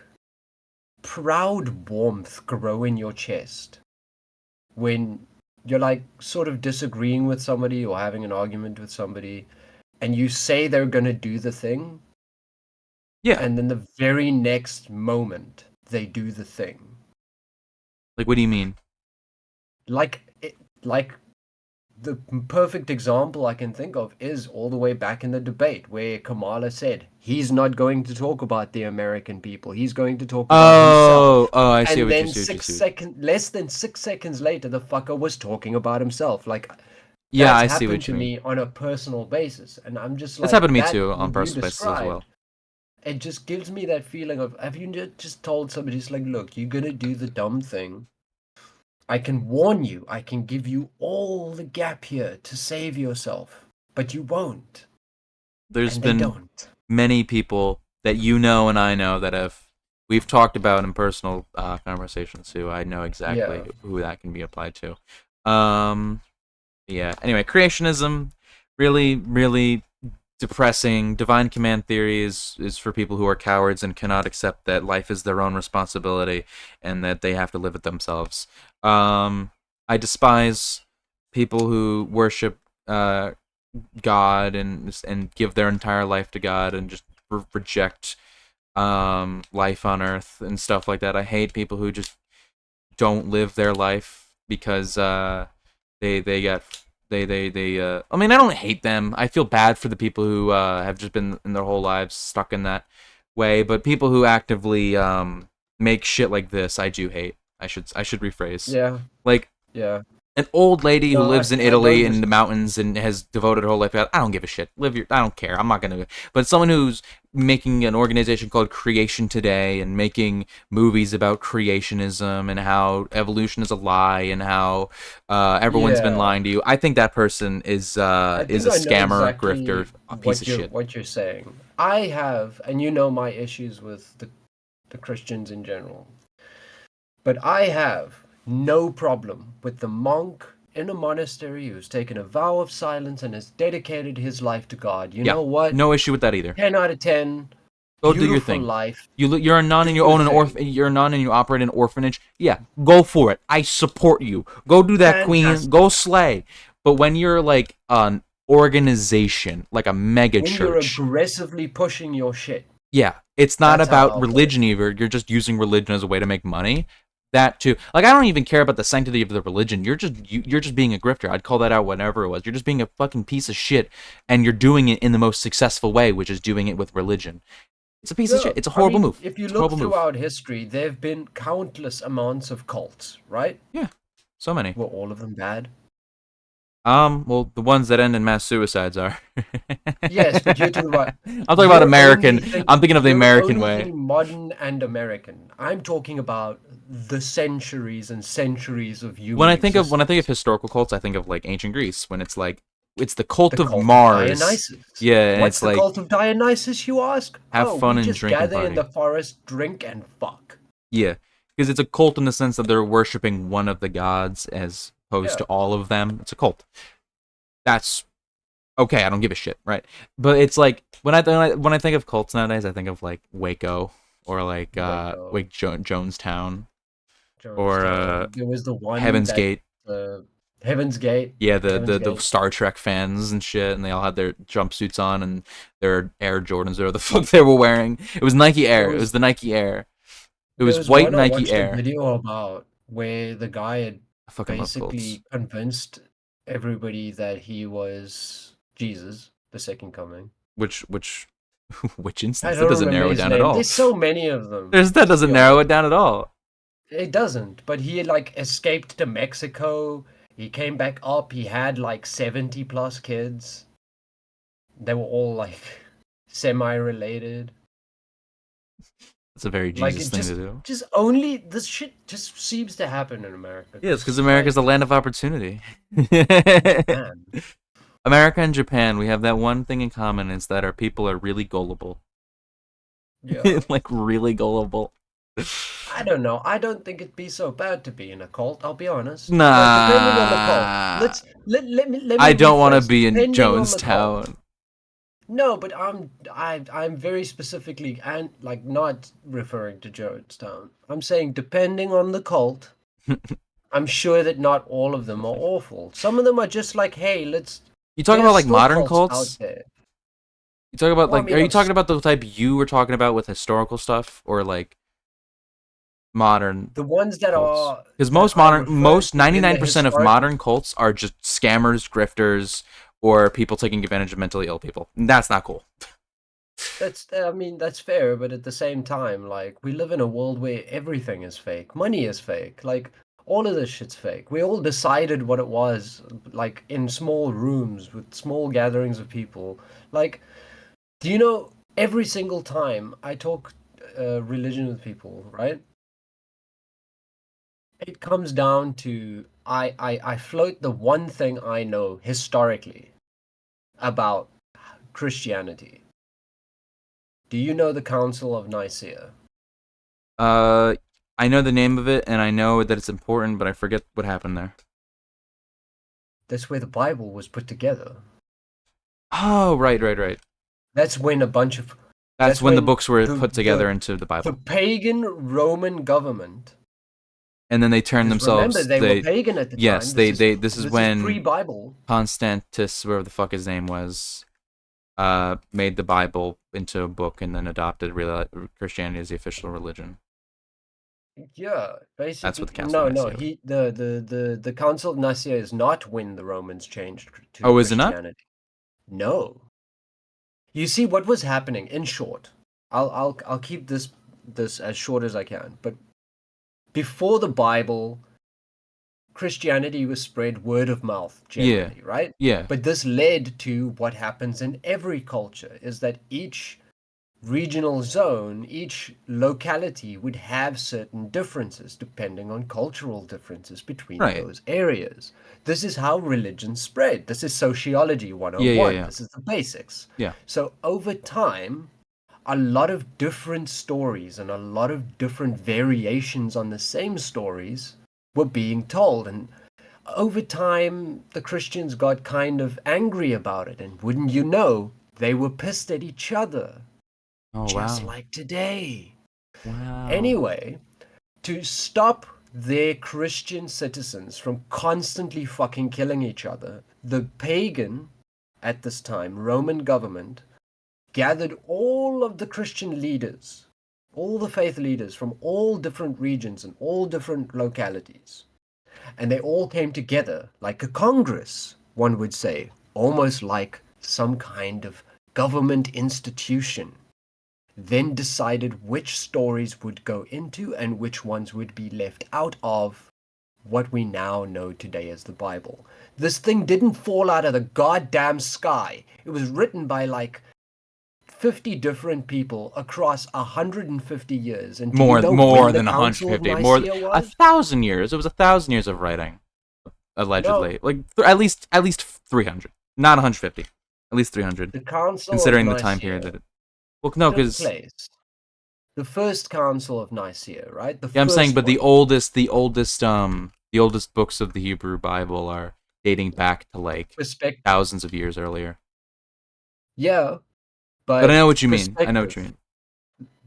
Speaker 2: proud warmth grow in your chest when you're like sort of disagreeing with somebody or having an argument with somebody and you say they're going to do the thing,
Speaker 1: Yeah.
Speaker 2: and then the very next moment they do the thing?
Speaker 1: Like, what do you mean?
Speaker 2: Like the perfect example I can think of is all the way back in the debate where Kamala said he's not going to talk about the American people. He's going to talk about himself.
Speaker 1: I see
Speaker 2: And
Speaker 1: what
Speaker 2: then
Speaker 1: you see.
Speaker 2: less than 6 seconds later, the fucker was talking about himself. Like,
Speaker 1: Yeah,
Speaker 2: that's
Speaker 1: I see
Speaker 2: happened
Speaker 1: what
Speaker 2: to
Speaker 1: you mean.
Speaker 2: me on a personal basis, and I'm just like,
Speaker 1: That's happened to me
Speaker 2: that
Speaker 1: too on
Speaker 2: you
Speaker 1: personal basis as well.
Speaker 2: described, it just gives me that feeling of, have you just told somebody, just like, look, you're gonna do the dumb thing. I can warn you. I can give you all the gap here to save yourself, but you won't.
Speaker 1: There's
Speaker 2: And they
Speaker 1: been
Speaker 2: don't.
Speaker 1: many people that you know and I know that we've talked about in personal conversations who I know exactly
Speaker 2: Yeah.
Speaker 1: who that can be applied to. Yeah. Anyway, creationism, really, really depressing. Divine command theory is for people who are cowards and cannot accept that life is their own responsibility and that they have to live it themselves. I despise people who worship God and give their entire life to God and just reject life on Earth and stuff like that. I hate people who just don't live their life because they got I mean, I don't hate them. I feel bad for the people who have just been in their whole lives stuck in that way, but people who actively make shit like this, I do hate. I should rephrase.
Speaker 2: Yeah.
Speaker 1: Like
Speaker 2: Yeah.
Speaker 1: an old lady who
Speaker 2: No,
Speaker 1: lives in
Speaker 2: I
Speaker 1: Italy
Speaker 2: don't
Speaker 1: in the mountains and has devoted her whole life to God. I don't give a shit. I don't care. I'm not gonna. But someone who's making an organization called Creation Today and making movies about creationism and how evolution is a lie and how everyone's been
Speaker 2: Yeah.
Speaker 1: lying to you. I think that person is
Speaker 2: I
Speaker 1: a
Speaker 2: think I know
Speaker 1: scammer,
Speaker 2: exactly
Speaker 1: grifter, a piece of shit.
Speaker 2: what you're saying. I have, and you know my issues with the Christians in general. But I have no problem with the monk in a monastery who's taken a vow of silence and has dedicated his life to God. You
Speaker 1: Yeah,
Speaker 2: know what?
Speaker 1: no issue with that either.
Speaker 2: 10 out of 10.
Speaker 1: Go do your
Speaker 2: Beautiful
Speaker 1: thing.
Speaker 2: life.
Speaker 1: You're a nun
Speaker 2: Do
Speaker 1: and you
Speaker 2: your
Speaker 1: own an
Speaker 2: thing.
Speaker 1: you're a nun and you operate an orphanage. Yeah, go for it. I support you. Go do that, queen.
Speaker 2: Fantastic.
Speaker 1: Go slay. But when you're like an organization, like a mega
Speaker 2: When you're
Speaker 1: church,
Speaker 2: aggressively pushing your shit.
Speaker 1: yeah, it's not
Speaker 2: That's how
Speaker 1: about
Speaker 2: I'll put it.
Speaker 1: religion either. You're just using religion as a way to make money. That too. Like, I don't even care about the sanctity of the religion. You're just being a grifter. I'd call that out whenever it was. You're just being a fucking piece of shit, and you're doing it in the most successful way, which is doing it with religion. It's a piece of shit. It's a horrible move.
Speaker 2: If you
Speaker 1: It's a
Speaker 2: look
Speaker 1: horrible move.
Speaker 2: throughout history, there have been countless amounts of cults, right?
Speaker 1: Yeah, so many.
Speaker 2: Were all of them bad?
Speaker 1: Well, the ones that end in mass suicides are.
Speaker 2: Yes, but you're talking about.
Speaker 1: I'm talking about
Speaker 2: you're
Speaker 1: American.
Speaker 2: only
Speaker 1: I'm thinking of the
Speaker 2: you're
Speaker 1: American
Speaker 2: only
Speaker 1: way.
Speaker 2: thinking modern and American. I'm talking about the centuries and centuries of human
Speaker 1: When I think of
Speaker 2: existence.
Speaker 1: historical cults, I think of like ancient Greece, when it's like it's the cult
Speaker 2: The
Speaker 1: of
Speaker 2: cult of
Speaker 1: Mars.
Speaker 2: Dionysus.
Speaker 1: Yeah, and
Speaker 2: What's
Speaker 1: it's
Speaker 2: the
Speaker 1: like
Speaker 2: cult of Dionysus, you ask?
Speaker 1: have fun
Speaker 2: we
Speaker 1: and
Speaker 2: just
Speaker 1: drink and
Speaker 2: gather in
Speaker 1: party.
Speaker 2: the forest, drink and fuck.
Speaker 1: Yeah, because it's a cult in the sense that they're worshiping one of the gods as opposed to all of them. It's a cult. That's okay. I don't give a shit, right? But it's like when I think of cults nowadays, I think of like Waco or like
Speaker 2: Waco.
Speaker 1: Jonestown or
Speaker 2: Jonestown. There was the one
Speaker 1: Heaven's
Speaker 2: that
Speaker 1: Gate.
Speaker 2: Heaven's Gate.
Speaker 1: Yeah,
Speaker 2: Heaven's
Speaker 1: the
Speaker 2: Gate.
Speaker 1: Star Trek fans and shit, and they all had their jumpsuits on and their Air Jordans or the fuck they were wearing. It was Nike Air. It was the Nike Air. It
Speaker 2: There
Speaker 1: was
Speaker 2: was
Speaker 1: white
Speaker 2: one I
Speaker 1: Nike
Speaker 2: watched a
Speaker 1: Air.
Speaker 2: video about where the guy had
Speaker 1: I fucking love cults.
Speaker 2: basically convinced everybody that he was Jesus, the second coming.
Speaker 1: Which
Speaker 2: I
Speaker 1: instance?
Speaker 2: don't
Speaker 1: That doesn't
Speaker 2: remember
Speaker 1: narrow it
Speaker 2: his
Speaker 1: down
Speaker 2: name.
Speaker 1: at all.
Speaker 2: There's so many of them.
Speaker 1: That doesn't narrow it down at all.
Speaker 2: It doesn't. But he like escaped to Mexico. He came back up. He had like 70 plus kids. They were all like semi-related.
Speaker 1: It's a very
Speaker 2: Like
Speaker 1: Jesus
Speaker 2: it
Speaker 1: thing to do.
Speaker 2: just only this shit just seems to happen in America.
Speaker 1: Yeah, it's because America's the land of opportunity.
Speaker 2: Man.
Speaker 1: America and Japan, we have that one thing in common, is that our people are really gullible.
Speaker 2: Yeah.
Speaker 1: Like really gullible.
Speaker 2: I don't know. I don't think it'd be so bad to be in a cult. I'll be honest.
Speaker 1: Nah.
Speaker 2: Like, depending on the cult. Let me.
Speaker 1: I don't want to
Speaker 2: rephrase.
Speaker 1: be in
Speaker 2: Depending on the cult.
Speaker 1: Jonestown.
Speaker 2: No, but I'm very specifically and like not referring to Jonestown. I'm saying depending on the cult, I'm sure that not all of them are awful. Some of them are just like, hey, let's.
Speaker 1: You talking
Speaker 2: there's
Speaker 1: about like
Speaker 2: still
Speaker 1: modern
Speaker 2: out
Speaker 1: cults?
Speaker 2: there.
Speaker 1: You talking about
Speaker 2: Well, I
Speaker 1: like?
Speaker 2: mean,
Speaker 1: Are you
Speaker 2: I'm
Speaker 1: talking about the type you were talking about with historical stuff, or like modern
Speaker 2: The ones that
Speaker 1: cults?
Speaker 2: are
Speaker 1: Because
Speaker 2: that
Speaker 1: most
Speaker 2: I
Speaker 1: modern,
Speaker 2: refer
Speaker 1: most
Speaker 2: to in the
Speaker 1: 99% of
Speaker 2: historical-
Speaker 1: modern cults are just scammers, grifters, or people taking advantage of mentally ill people. And that's not cool.
Speaker 2: I mean, that's fair, but at the same time, like, we live in a world where everything is fake. Money is fake. Like, all of this shit's fake. We all decided what it was, like, in small rooms with small gatherings of people. Like, do you know, every single time I talk religion with people, right? It comes down to I float the one thing I know historically about Christianity. Do you know the Council of Nicaea?
Speaker 1: I know the name of it, and I know that it's important, but I forget what happened there.
Speaker 2: That's where the Bible was put together.
Speaker 1: Oh, right.
Speaker 2: That's when a bunch of
Speaker 1: That's when the
Speaker 2: when
Speaker 1: books were
Speaker 2: the-
Speaker 1: put together
Speaker 2: the-
Speaker 1: into the
Speaker 2: the
Speaker 1: Bible.
Speaker 2: pagan Roman government.
Speaker 1: And then they turned
Speaker 2: Because
Speaker 1: themselves.
Speaker 2: remember, they were pagan at the
Speaker 1: yes,
Speaker 2: time.
Speaker 1: This is when
Speaker 2: pre-Bible.
Speaker 1: Constantus, whatever the fuck his name was, made the Bible into a book and then adopted Christianity as the official religion.
Speaker 2: Yeah, basically.
Speaker 1: That's what the Council of
Speaker 2: No,
Speaker 1: Nicaea
Speaker 2: the Council of Nicaea is not when the Romans changed to
Speaker 1: Oh, is it not?
Speaker 2: Christianity. No. You see what was happening. In short, I'll keep this as short as I can. But before the Bible, Christianity was spread word of mouth generally, right?
Speaker 1: Yeah.
Speaker 2: But this led to what happens in every culture: is that each regional zone, each locality would have certain differences depending on cultural differences between
Speaker 1: Right.
Speaker 2: those areas. This is how religion spread. This is sociology
Speaker 1: Yeah,
Speaker 2: 101.
Speaker 1: yeah.
Speaker 2: This is the basics.
Speaker 1: Yeah.
Speaker 2: So over time, a lot of different stories and a lot of different variations on the same stories were being told. And over time, the Christians got kind of angry about it. And wouldn't you know, they were pissed at each other,
Speaker 1: Oh,
Speaker 2: just
Speaker 1: wow.
Speaker 2: like today.
Speaker 1: Wow.
Speaker 2: Anyway, to stop their Christian citizens from constantly fucking killing each other, the pagan, at this time, Roman government, gathered all of the Christian leaders, all the faith leaders from all different regions and all different localities. And they all came together like a congress, one would say, almost like some kind of government institution. Then decided which stories would go into and which ones would be left out of what we now know today as the Bible. This thing didn't fall out of the goddamn sky. It was written by like 50 different people across 150 years. And do you know
Speaker 1: More
Speaker 2: when the
Speaker 1: than
Speaker 2: Council of
Speaker 1: 150. More
Speaker 2: Nicaea
Speaker 1: than
Speaker 2: was?
Speaker 1: 1,000 years. It was 1,000 years of writing, allegedly.
Speaker 2: No.
Speaker 1: Like at least 300, not 150. At least 300,
Speaker 2: The Council
Speaker 1: considering
Speaker 2: of
Speaker 1: the time
Speaker 2: Nicaea
Speaker 1: period that it. Well, no,
Speaker 2: took
Speaker 1: because
Speaker 2: place. The first Council of Nicaea, right? The
Speaker 1: yeah, I'm saying,
Speaker 2: first
Speaker 1: but the
Speaker 2: one.
Speaker 1: oldest books of the Hebrew Bible are dating back to like
Speaker 2: Perspective.
Speaker 1: thousands of years earlier.
Speaker 2: Yeah,
Speaker 1: But I know what you mean.
Speaker 2: perspective.
Speaker 1: I know what you mean.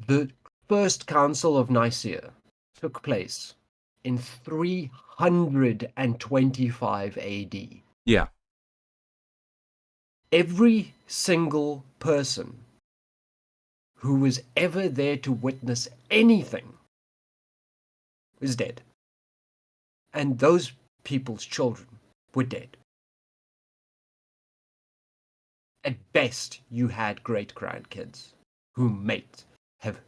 Speaker 2: The first Council of Nicaea took place in 325 AD.
Speaker 1: Yeah.
Speaker 2: Every single person who was ever there to witness anything is dead. And those people's children were dead. At best, you had great grandkids who might have,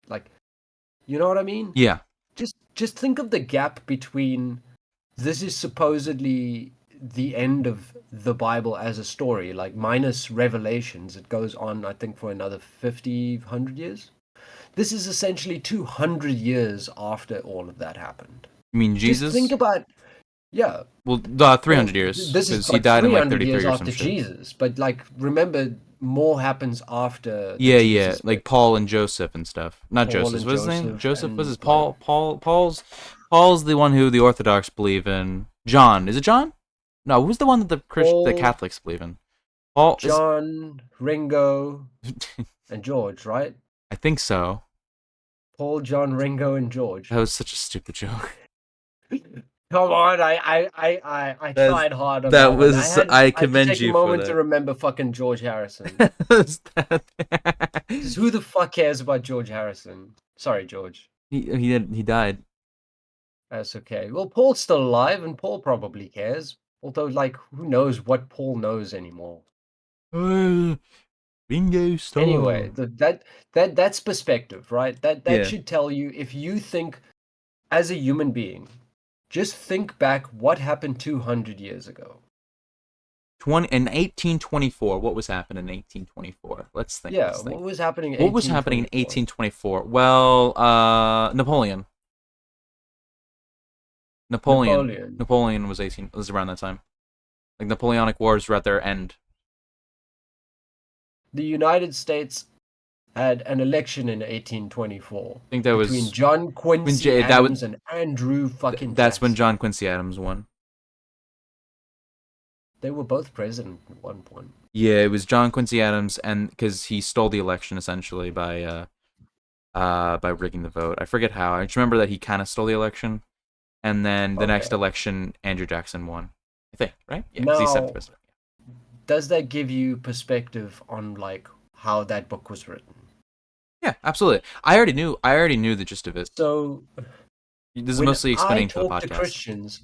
Speaker 2: like, you know what I mean?
Speaker 1: Yeah.
Speaker 2: Just think of the gap between this is supposedly the end of the Bible as a story, like minus Revelations, it goes on, I think, for another 50, 100 years. This is essentially 200 years after all of that happened.
Speaker 1: You mean
Speaker 2: Just
Speaker 1: Jesus?
Speaker 2: think about, yeah.
Speaker 1: Well, 300 years.
Speaker 2: This is
Speaker 1: Because he died in like
Speaker 2: 300 years
Speaker 1: 33 or
Speaker 2: after
Speaker 1: some shit.
Speaker 2: Jesus, but like remember, more happens after. the
Speaker 1: Yeah,
Speaker 2: Jesus
Speaker 1: like
Speaker 2: bit.
Speaker 1: Paul and Joseph and stuff. Not
Speaker 2: Paul
Speaker 1: Joseph.
Speaker 2: and
Speaker 1: What's his name?
Speaker 2: Joseph
Speaker 1: Joseph was
Speaker 2: and,
Speaker 1: his Paul's the one who the Orthodox believe in. John. Is it John? No, who's the one that the
Speaker 2: Paul,
Speaker 1: Catholics believe in? Paul is
Speaker 2: John, Ringo, and George, right?
Speaker 1: I think so.
Speaker 2: Paul, John, Ringo, and George.
Speaker 1: That was such a stupid joke.
Speaker 2: Come on, I tried hard on
Speaker 1: that
Speaker 2: that
Speaker 1: was
Speaker 2: one. I had to
Speaker 1: commend
Speaker 2: take
Speaker 1: you
Speaker 2: a
Speaker 1: for
Speaker 2: moment to
Speaker 1: that.
Speaker 2: remember fucking George Harrison. Just who the fuck cares about George Harrison? Sorry, George.
Speaker 1: He died.
Speaker 2: That's okay. Well, Paul's still alive, and Paul probably cares. Although, like, who knows what Paul knows anymore?
Speaker 1: Bingo star.
Speaker 2: Anyway, that's perspective, right? That
Speaker 1: Yeah.
Speaker 2: should tell you, if you think as a human being, just think back what happened 200 years ago.
Speaker 1: In 1824, what was happening in 1824? Let's think.
Speaker 2: Yeah, what was happening in
Speaker 1: What was happening in 1824? Well, Napoleon was around that time. Like Napoleonic Wars were at their end.
Speaker 2: The United States had an election in 1824.
Speaker 1: I think that was
Speaker 2: between John Quincy Adams and Andrew fucking
Speaker 1: That's when
Speaker 2: Jackson.
Speaker 1: John Quincy Adams won.
Speaker 2: They were both president at one point.
Speaker 1: Yeah, it was John Quincy Adams, and because he stole the election essentially by rigging the vote. I forget how. I just remember that he kind of stole the election, and then the next election, Andrew Jackson won. I think, right? Yeah, because he set the president.
Speaker 2: Does that give you perspective on like how that book was written?
Speaker 1: Yeah, absolutely. I already knew the gist of it.
Speaker 2: So
Speaker 1: this is mostly explaining to the
Speaker 2: when I talk
Speaker 1: podcast.
Speaker 2: to Christians,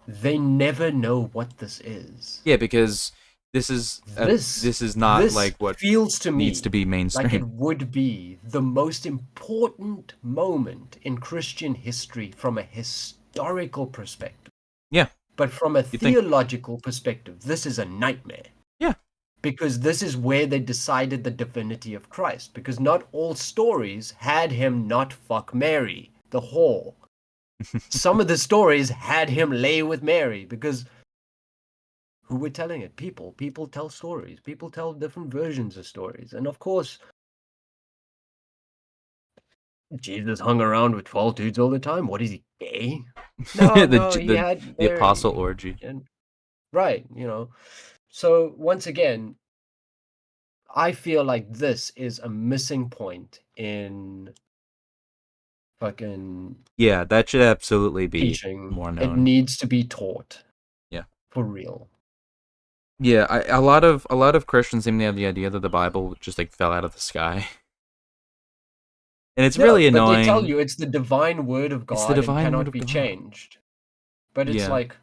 Speaker 2: they never know what this is.
Speaker 1: Yeah, because this is not like what
Speaker 2: feels to me
Speaker 1: needs to be mainstream.
Speaker 2: like it would be the most important moment in Christian history from a historical perspective.
Speaker 1: Yeah.
Speaker 2: But from a theological perspective, this is a nightmare.
Speaker 1: Yeah.
Speaker 2: because this is where they decided the divinity of Christ. Because not all stories had him not fuck Mary, the whore. Some of the stories had him lay with Mary because who were telling it? People. People tell stories. People tell different versions of stories. And of course, Jesus hung around with 12 dudes all the time. What is he, gay? No, no, he had
Speaker 1: the
Speaker 2: Mary.
Speaker 1: apostle orgy.
Speaker 2: And, right, you know. So once again, I feel like this is a missing point in fucking
Speaker 1: Yeah, that should absolutely be
Speaker 2: teaching.
Speaker 1: more
Speaker 2: It
Speaker 1: known.
Speaker 2: needs to be taught.
Speaker 1: Yeah.
Speaker 2: For real.
Speaker 1: Yeah, a lot of Christians seem to have the idea that the Bible just like fell out of the sky. And it's really
Speaker 2: But
Speaker 1: annoying.
Speaker 2: they tell you it's the divine word of
Speaker 1: It's the
Speaker 2: God and
Speaker 1: divine word
Speaker 2: cannot
Speaker 1: of
Speaker 2: be
Speaker 1: God.
Speaker 2: changed. But it's
Speaker 1: Yeah.
Speaker 2: like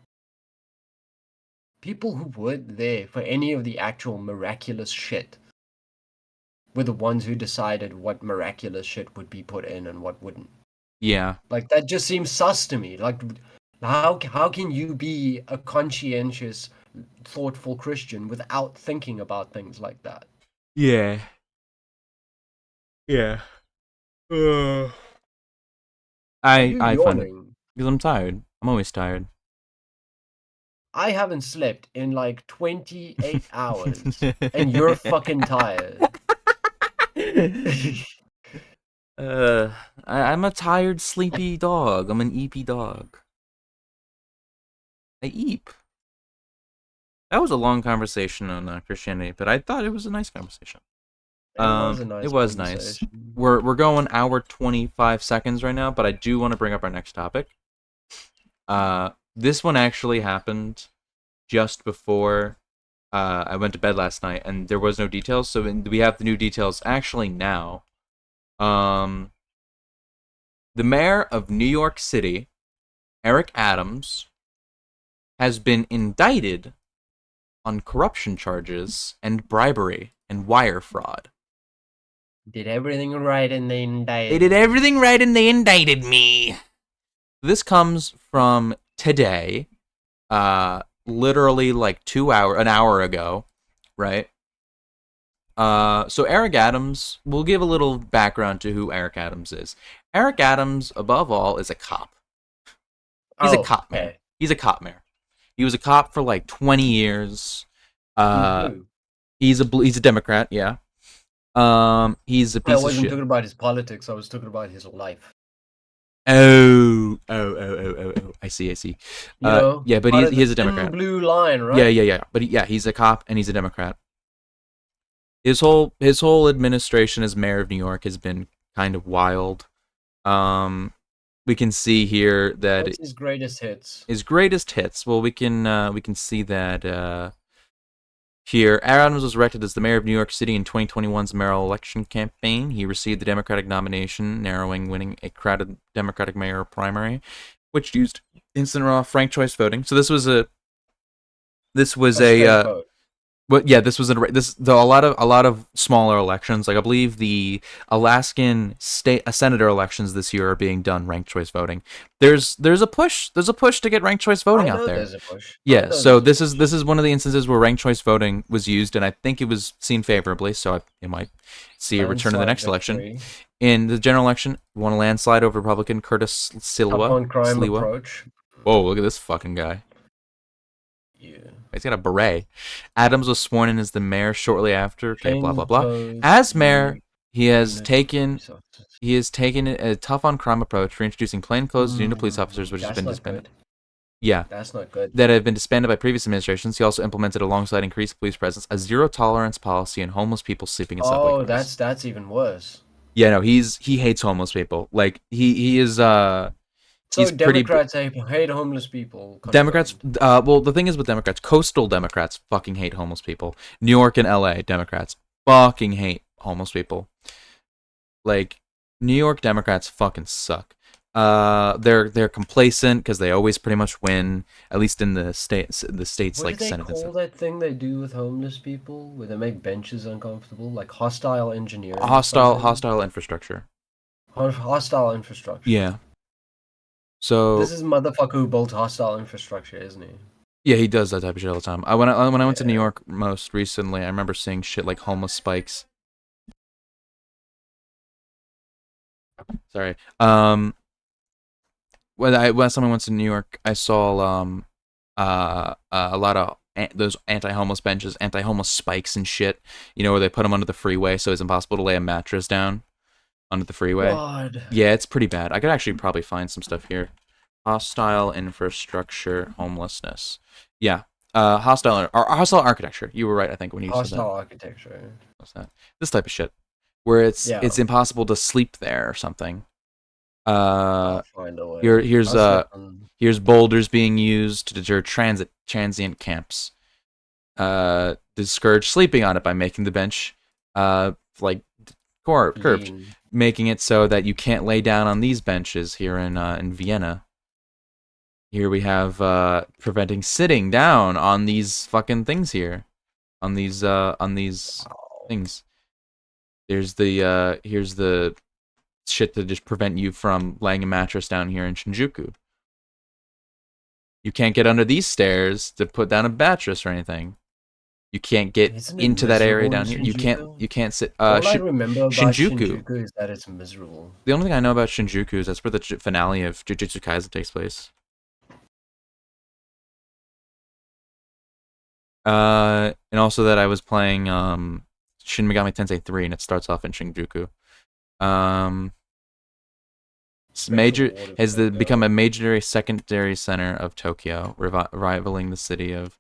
Speaker 2: people who weren't there for any of the actual miraculous shit were the ones who decided what miraculous shit would be put in and what wouldn't.
Speaker 1: Yeah.
Speaker 2: Like that just seems sus to me. Like how can you be a conscientious, thoughtful Christian without thinking about things like that?
Speaker 1: Yeah. Yeah.
Speaker 2: Are you
Speaker 1: I find it
Speaker 2: yawning?
Speaker 1: because I'm tired. I'm always tired.
Speaker 2: I haven't slept in like 28 hours, and you're fucking tired.
Speaker 1: I'm a tired, sleepy dog. I'm an eepy dog. I eep. That was a long conversation on Christianity, but I thought it was a nice conversation.
Speaker 2: It was a nice
Speaker 1: It was nice.
Speaker 2: conversation.
Speaker 1: We're going hour 25 seconds right now, but I do want to bring up our next topic. This one actually happened just before I went to bed last night, and there was no details, so we have the new details actually now. The mayor of New York City, Eric Adams, has been indicted on corruption charges and bribery and wire fraud.
Speaker 2: Did everything right and they indicted.
Speaker 1: They did everything right and they indicted me. This comes from today, literally like an hour ago, right? So Eric Adams, we'll give a little background to who Eric Adams is. Eric Adams, above all, is a cop. He's a cop mayor.
Speaker 2: Okay.
Speaker 1: He's a cop mayor. He was a cop for like 20 years. He's a Democrat, yeah. He's a piece of shit.
Speaker 2: I wasn't talking about his politics. I was talking about his life.
Speaker 1: Oh. I see.
Speaker 2: You know,
Speaker 1: yeah, but he is a Democrat.
Speaker 2: Blue line, right?
Speaker 1: Yeah. But he's a cop and he's a Democrat. His whole administration as mayor of New York has been kind of wild. We can see here that
Speaker 2: what's his greatest hits?
Speaker 1: His greatest hits. Well, we can see that here. Adams was elected as the mayor of New York City in 2021's mayoral election campaign. He received the Democratic nomination, winning a crowded Democratic mayor primary, which used instant raw frank choice voting. So this was a lot of smaller elections. Like I believe the Alaskan state senator elections this year are being done ranked choice voting. There's a push to get ranked choice voting out there.
Speaker 2: There's a push.
Speaker 1: Yeah, so this is one of the instances where ranked choice voting was used, and I think it was seen favorably. So you might see a return in the next election. In the general election, won a landslide over Republican Curtis Sliwa.
Speaker 2: On crime approach.
Speaker 1: Whoa, look at this fucking guy.
Speaker 2: Yeah.
Speaker 1: He's got a beret. Adams was sworn in as the mayor shortly after. Okay, blah blah blah. As mayor, he has taken a tough on crime approach, reintroducing plainclothes unit police officers, which has been disbanded.
Speaker 2: Good.
Speaker 1: Yeah,
Speaker 2: that's not good.
Speaker 1: That have been disbanded by previous administrations. He also implemented, alongside increased police presence, a zero tolerance policy on homeless people sleeping in subway cars.
Speaker 2: Oh, that's even worse.
Speaker 1: Yeah, no, he hates homeless people. Like he is.
Speaker 2: So
Speaker 1: he's
Speaker 2: Democrats hate homeless people.
Speaker 1: Democrats, well, the thing is with Democrats, coastal Democrats fucking hate homeless people. New York and LA Democrats fucking hate homeless people. Like, New York Democrats fucking suck. They're complacent because they always pretty much win, at least in the states
Speaker 2: what
Speaker 1: like
Speaker 2: do they
Speaker 1: Senate.
Speaker 2: Call that thing they do with homeless people, where they make benches uncomfortable, like hostile engineering.
Speaker 1: Hostile infrastructure.
Speaker 2: Hostile infrastructure.
Speaker 1: Yeah. So
Speaker 2: this is motherfucker who built hostile infrastructure, isn't he?
Speaker 1: Yeah, he does that type of shit all the time. When I went to New York most recently, I remember seeing shit like homeless spikes. Sorry. When last time I went to New York, I saw a lot of those anti-homeless benches, anti-homeless spikes and shit. You know, where they put them under the freeway, so it's impossible to lay a mattress down under the freeway.
Speaker 2: God.
Speaker 1: Yeah, it's pretty bad. I could actually probably find some stuff here. Hostile infrastructure, homelessness. Yeah, hostile architecture. You were right, I think, when you said that.
Speaker 2: Hostile architecture.
Speaker 1: What's that? This type of shit, where it's
Speaker 2: Yeah.
Speaker 1: impossible to sleep there or something.
Speaker 2: I'll find a way.
Speaker 1: Here's boulders being used to deter transient camps. Discourage sleeping on it by making the bench like curved,
Speaker 2: Lean.
Speaker 1: making it so that you can't lay down on these benches here in Vienna. Here we have preventing sitting down on these fucking things here, on these things. Here's the shit to just prevent you from laying a mattress down here in Shinjuku. You can't get under these stairs to put down a mattress or anything. You can't get into that area down here. You can't sit.
Speaker 2: All I remember about
Speaker 1: Shinjuku
Speaker 2: is that it's miserable.
Speaker 1: The only thing I know about Shinjuku is that's where the finale of Jujutsu Kaisen takes place. And also that I was playing Shin Megami Tensei 3, and it starts off in Shinjuku. Become a major secondary center of Tokyo, rivaling the city of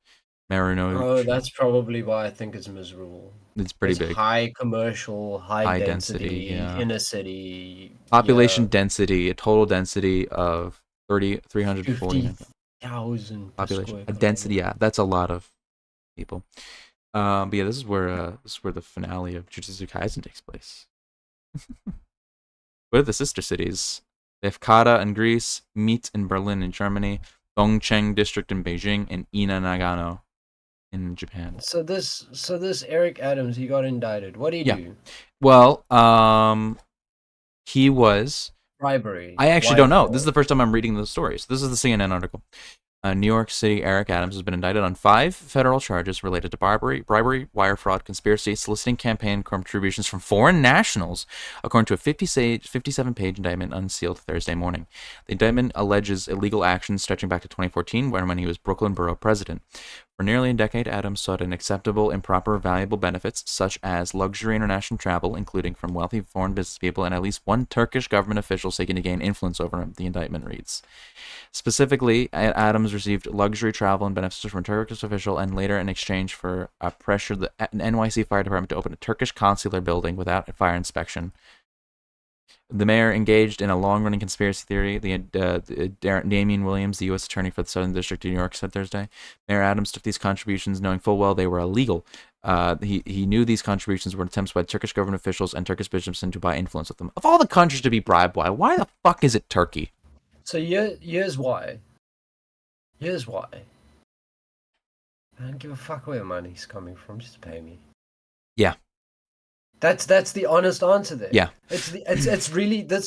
Speaker 1: Marunouchi.
Speaker 2: Oh, that's probably why I think it's miserable.
Speaker 1: It's pretty big.
Speaker 2: High commercial, high density,
Speaker 1: yeah.
Speaker 2: inner city.
Speaker 1: Population density, a total density of 340,000 population. A density, yeah, that's a lot of people. But yeah, this is where the finale of Jujutsu Kaisen takes place. What are the sister cities? They have Kata in Greece, Meet in Berlin in Germany, Dongcheng District in Beijing, and Ina Nagano in Japan.
Speaker 2: So this Eric Adams, he got indicted. What did he do?
Speaker 1: Well, he was
Speaker 2: bribery.
Speaker 1: I actually don't know. This is the first time I'm reading the story. So this is the CNN article. New York City Eric Adams has been indicted on 5 federal charges related to bribery, wire fraud, conspiracy, soliciting campaign contributions from foreign nationals, according to a 57-page indictment unsealed Thursday morning. The indictment alleges illegal actions stretching back to 2014, when he was Brooklyn Borough president. For nearly a decade, Adams sought unacceptable, improper, valuable benefits, such as luxury international travel, including from wealthy foreign business people and at least one Turkish government official seeking to gain influence over him, the indictment reads. Specifically, Adams received luxury travel and benefits from a Turkish official, and later, in exchange for pressured the NYC Fire Department to open a Turkish consular building without a fire inspection. The mayor engaged in a long-running conspiracy theory. Damian Williams, the U.S. Attorney for the Southern District of New York, said Thursday. Mayor Adams took these contributions knowing full well they were illegal. He knew these contributions were attempts by Turkish government officials and Turkish businessmen to buy influence with them. Of all the countries to be bribed by, why the fuck is it Turkey?
Speaker 2: So here's why. Here's why. I don't give a fuck where money's coming from. Just pay me.
Speaker 1: Yeah.
Speaker 2: That's the honest answer there.
Speaker 1: Yeah.
Speaker 2: It's really do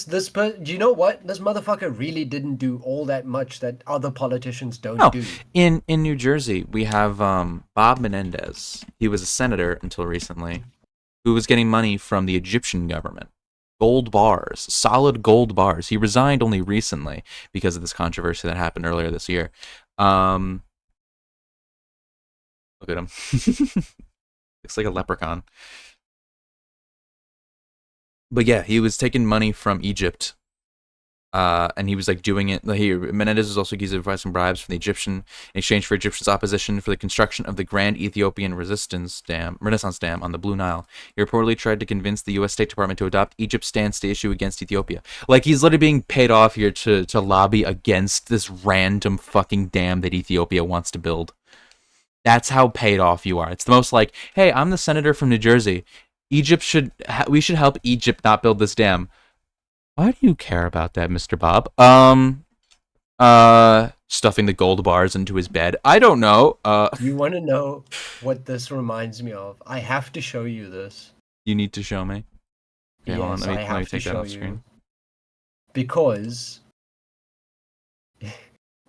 Speaker 2: you know what? This motherfucker really didn't do all that much that other politicians don't do.
Speaker 1: In New Jersey, we have Bob Menendez. He was a senator until recently, who was getting money from the Egyptian government. Gold bars, solid gold bars. He resigned only recently because of this controversy that happened earlier this year. Look at him. Looks like a leprechaun. But yeah, he was taking money from Egypt, and he was like doing it. Menendez was also accused of providing bribes from the Egyptian in exchange for Egyptians' opposition for the construction of the Grand Ethiopian Renaissance Dam on the Blue Nile. He reportedly tried to convince the U.S. State Department to adopt Egypt's stance to issue against Ethiopia. Like, he's literally being paid off here to lobby against this random fucking dam that Ethiopia wants to build. That's how paid off you are. It's the most like, hey, I'm the senator from New Jersey. We should help Egypt not build this dam. Why do you care about that, Mr. Bob? Stuffing the gold bars into his bed. I don't know.
Speaker 2: You want to know what this reminds me of? I have to show you this.
Speaker 1: You need to show me. Okay,
Speaker 2: yes,
Speaker 1: hold on. Let me take that off
Speaker 2: you.
Speaker 1: screen.
Speaker 2: Because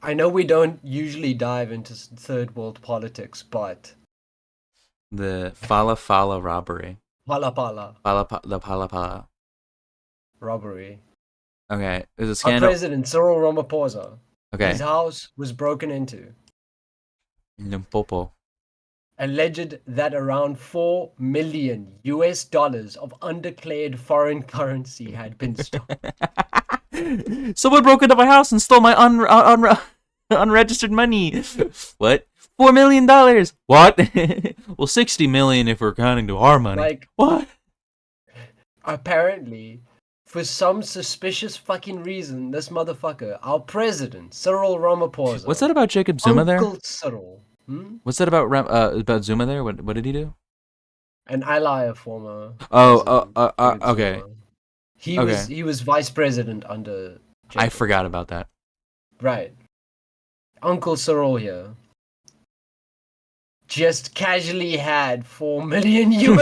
Speaker 2: I know we don't usually dive into third world politics, but
Speaker 1: The Fala Fala robbery.
Speaker 2: Pala Pala
Speaker 1: The Pala Pala.
Speaker 2: robbery.
Speaker 1: Okay, there's a
Speaker 2: Our
Speaker 1: scandal.
Speaker 2: president, Cyril Ramaphosa,
Speaker 1: Okay,
Speaker 2: his house was broken into.
Speaker 1: Limpopo.
Speaker 2: Alleged that around $4 million of undeclared foreign currency had been stolen.
Speaker 1: Someone broke into my house and stole my unregistered money. What? $4 million. What? Well, 60 million if we're counting to our money.
Speaker 2: Like,
Speaker 1: what?
Speaker 2: apparently, for some suspicious fucking reason, this motherfucker, our president, Cyril Ramaphosa.
Speaker 1: What's that about Jacob Zuma there?
Speaker 2: Uncle Cyril.
Speaker 1: What's that about Zuma there? What did he do?
Speaker 2: An ally of former.
Speaker 1: Okay.
Speaker 2: Zuma. He was vice president under Jacob.
Speaker 1: I forgot about that.
Speaker 2: Right. Uncle Cyril here just casually had $4 million in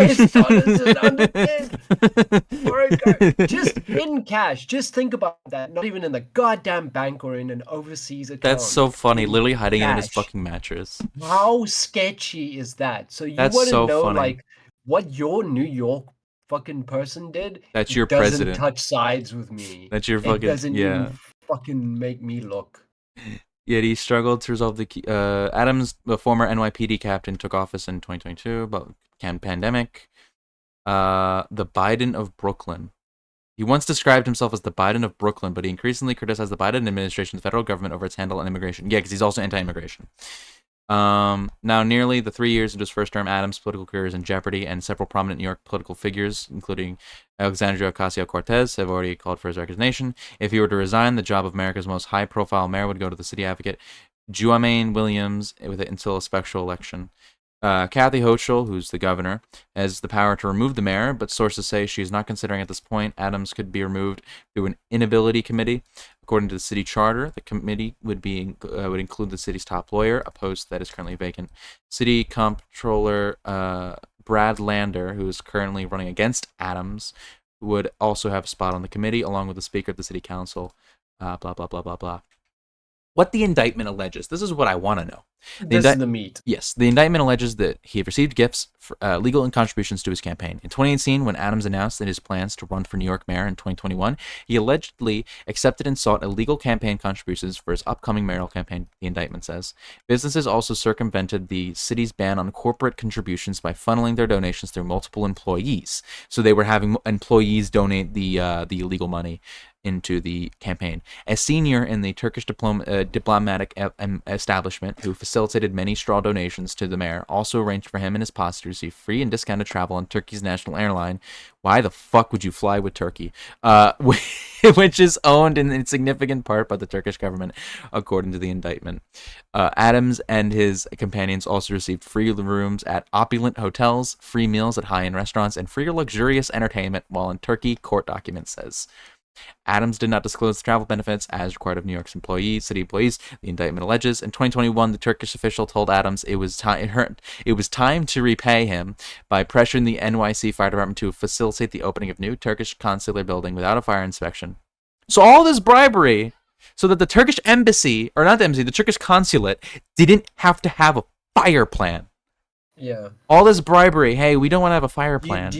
Speaker 2: undeclared. Just in cash. Just think about that. Not even in the goddamn bank or in an overseas account.
Speaker 1: That's so funny. Literally hiding it in his
Speaker 2: Cash.
Speaker 1: fucking mattress.
Speaker 2: How sketchy is that? So you
Speaker 1: That's
Speaker 2: want to
Speaker 1: so
Speaker 2: know
Speaker 1: funny.
Speaker 2: like what your New York fucking person did?
Speaker 1: That's your
Speaker 2: doesn't
Speaker 1: president.
Speaker 2: touch sides with me.
Speaker 1: That's your
Speaker 2: It
Speaker 1: fucking
Speaker 2: doesn't even fucking make me look.
Speaker 1: Yet he struggled to resolve the key. Adams, the former NYPD captain, took office in 2022 about pandemic. The Biden of Brooklyn. He once described himself as the Biden of Brooklyn, but he increasingly criticized the Biden administration, the federal government, over its handle on immigration. Yeah, because he's also anti-immigration. Now, nearly the 3 years into his first term, Adams' political career is in jeopardy, and several prominent New York political figures, including Alexandria Ocasio-Cortez, have already called for his resignation. If he were to resign, the job of America's most high-profile mayor would go to the city advocate, Juamaine Williams, until a special election. Kathy Hochul, who's the governor, has the power to remove the mayor, but sources say she is not considering at this point. Adams could be removed through an inability committee. According to the city charter, the committee would include the city's top lawyer, a post that is currently vacant. City comptroller Brad Lander, who is currently running against Adams, would also have a spot on the committee, along with the speaker of the city council. Blah, blah, blah, blah, blah. What the indictment alleges. This is what I want to know.
Speaker 2: This is the meat.
Speaker 1: Yes, the indictment alleges that he had received gifts, for, legal and contributions to his campaign. In 2018, when Adams announced that his plans to run for New York mayor in 2021, he allegedly accepted and sought illegal campaign contributions for his upcoming mayoral campaign, the indictment says. Businesses also circumvented the city's ban on corporate contributions by funneling their donations through multiple employees. So they were having employees donate the illegal money into the campaign. A senior in the Turkish diplomatic establishment who facilitated many straw donations to the mayor also arranged for him and his posse to receive free and discounted travel on Turkey's national airline. Why the fuck would you fly with Turkey? Which is owned in significant part by the Turkish government, according to the indictment. Adams and his companions also received free rooms at opulent hotels, free meals at high-end restaurants, and free luxurious entertainment while in Turkey, court document says. Adams did not disclose the travel benefits as required of New York's city employees. The indictment alleges in 2021, the Turkish official told Adams it was time to repay him by pressuring the NYC Fire Department to facilitate the opening of new Turkish consular building without a fire inspection. So all this bribery, so that the Turkish embassy, or not the embassy, the Turkish consulate didn't have to have a fire plan.
Speaker 2: Yeah.
Speaker 1: All this bribery. Hey, we don't want to have a fire plan.
Speaker 2: Do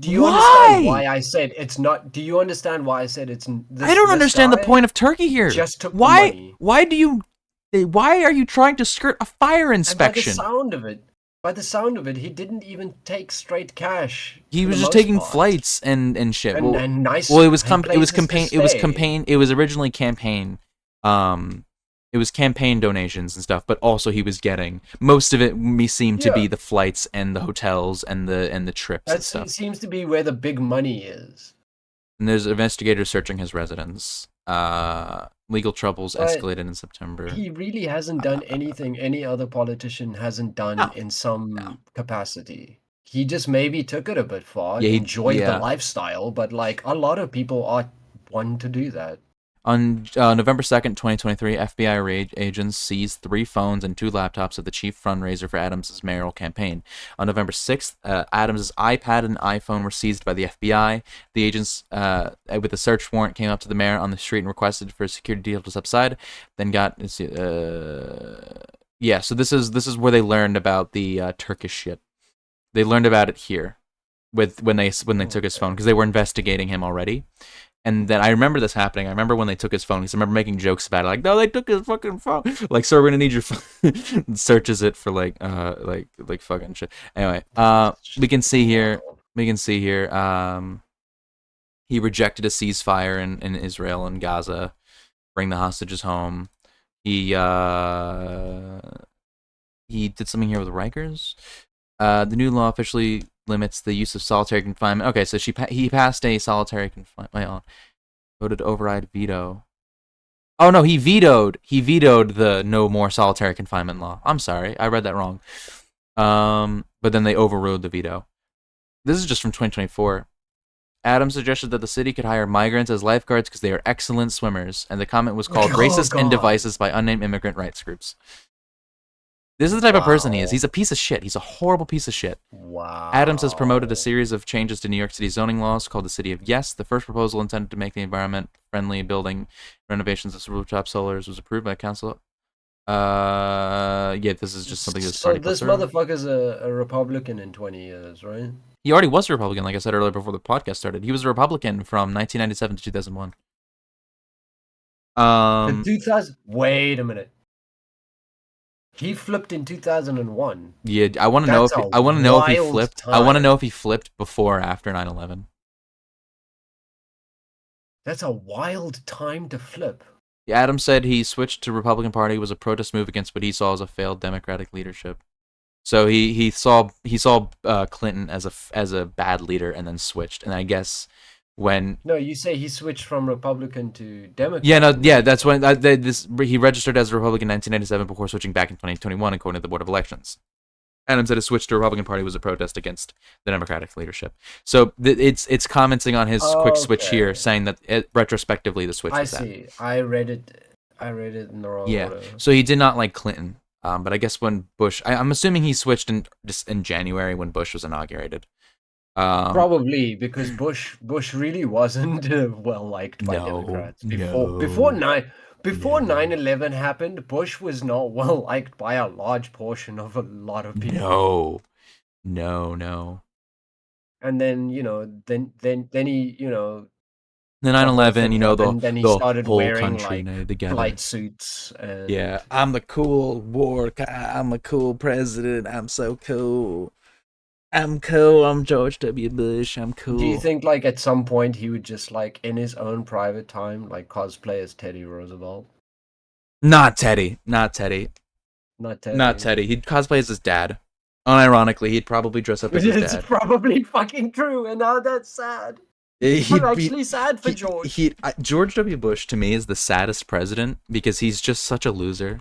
Speaker 2: you understand why I said it's not? Do you understand why I said it's?
Speaker 1: I don't understand the point of Turkey here.
Speaker 2: Just took the money.
Speaker 1: Why are you trying to skirt a fire inspection?
Speaker 2: And by the sound of it, he didn't even take straight cash.
Speaker 1: He was just taking flights and shit.
Speaker 2: And nice.
Speaker 1: Well, it was campaign. It was originally campaign. It was campaign donations and stuff, but also he was getting most of it. Seemed to be the flights and the hotels and the trips and stuff.
Speaker 2: That seems to be where the big money is.
Speaker 1: And there's investigators searching his residence. Legal troubles escalated in September.
Speaker 2: He really hasn't done anything any other politician hasn't done in some capacity. He just maybe took it a bit far. He enjoyed the lifestyle, but like a lot of people are one to do that.
Speaker 1: On November 2nd, 2023, FBI agents seized 3 phones and 2 laptops of the chief fundraiser for Adams' mayoral campaign. On November 6th, Adams' iPad and iPhone were seized by the FBI. The agents, with a search warrant, came up to the mayor on the street and requested for a security detail to subside. Then got, yeah. So this is where they learned about the Turkish shit. They learned about it here, when they took his phone, because they were investigating him already. And then I remember this happening. I remember when they took his phone, because I remember making jokes about it, like, no, they took his fucking phone. Like, so we're gonna need your phone. And searches it for like fucking shit. Anyway, we can see here. He rejected a ceasefire in Israel and Gaza, bring the hostages home. He did something here with Rikers. The new law officially limits the use of solitary confinement. Okay, so he passed a solitary confinement. Voted to override veto. Oh no, he vetoed the no more solitary confinement law. I'm sorry, I read that wrong. But then they overruled the veto. This is just from 2024. Adams suggested that the city could hire migrants as lifeguards because they are excellent swimmers, and the comment was called racist and divisive by unnamed immigrant rights groups. This is the type of person he is. He's a piece of shit. He's a horrible piece of shit.
Speaker 2: Wow.
Speaker 1: Adams has promoted a series of changes to New York City zoning laws called the City of Yes. The first proposal intended to make the environment-friendly building renovations of rooftop solars was approved by council. Yeah, this is just something that's
Speaker 2: so this motherfucker's a Republican in 20 years, right?
Speaker 1: He already was a Republican, like I said earlier before the podcast started. He was a Republican from 1997 to 2001.
Speaker 2: Wait a minute. He flipped in 2001.
Speaker 1: Yeah, I want to know if he flipped. I want to know if he flipped before or after 9/11.
Speaker 2: That's a wild time to flip.
Speaker 1: Adams said he switched to Republican Party was a protest move against what he saw as a failed Democratic leadership. So he saw Clinton as a bad leader and then switched. And I guess when
Speaker 2: you say he switched from Republican to Democrat.
Speaker 1: Yeah, that's when he registered as a Republican in 1997 before switching back in 2021, according to the Board of Elections. Adams said his switch to Republican Party was a protest against the Democratic leadership. So it's commenting on his quick switch here, saying that retrospectively the switch was that.
Speaker 2: I see. I read it in the wrong order.
Speaker 1: So he did not like Clinton. But I guess when Bush, I'm assuming he switched in January when Bush was inaugurated.
Speaker 2: Probably because Bush really wasn't well liked by Democrats before 9/11 happened. Bush was not well liked by a large portion of a lot of people.
Speaker 1: No.
Speaker 2: And then then he
Speaker 1: the 9/11,
Speaker 2: then he
Speaker 1: the
Speaker 2: started
Speaker 1: whole
Speaker 2: wearing
Speaker 1: country together.
Speaker 2: flight suits. And
Speaker 1: yeah, I'm the cool I'm a cool president. I'm so cool. I'm cool. I'm George W. Bush. I'm cool.
Speaker 2: Do you think at some point he would just in his own private time cosplay as Teddy Roosevelt?
Speaker 1: Not Teddy. He'd cosplay as his dad. Unironically, he'd probably dress up as his dad.
Speaker 2: It's probably fucking true, and now that's sad. I'm actually sad for George.
Speaker 1: George W. Bush to me is the saddest president because he's just such a loser.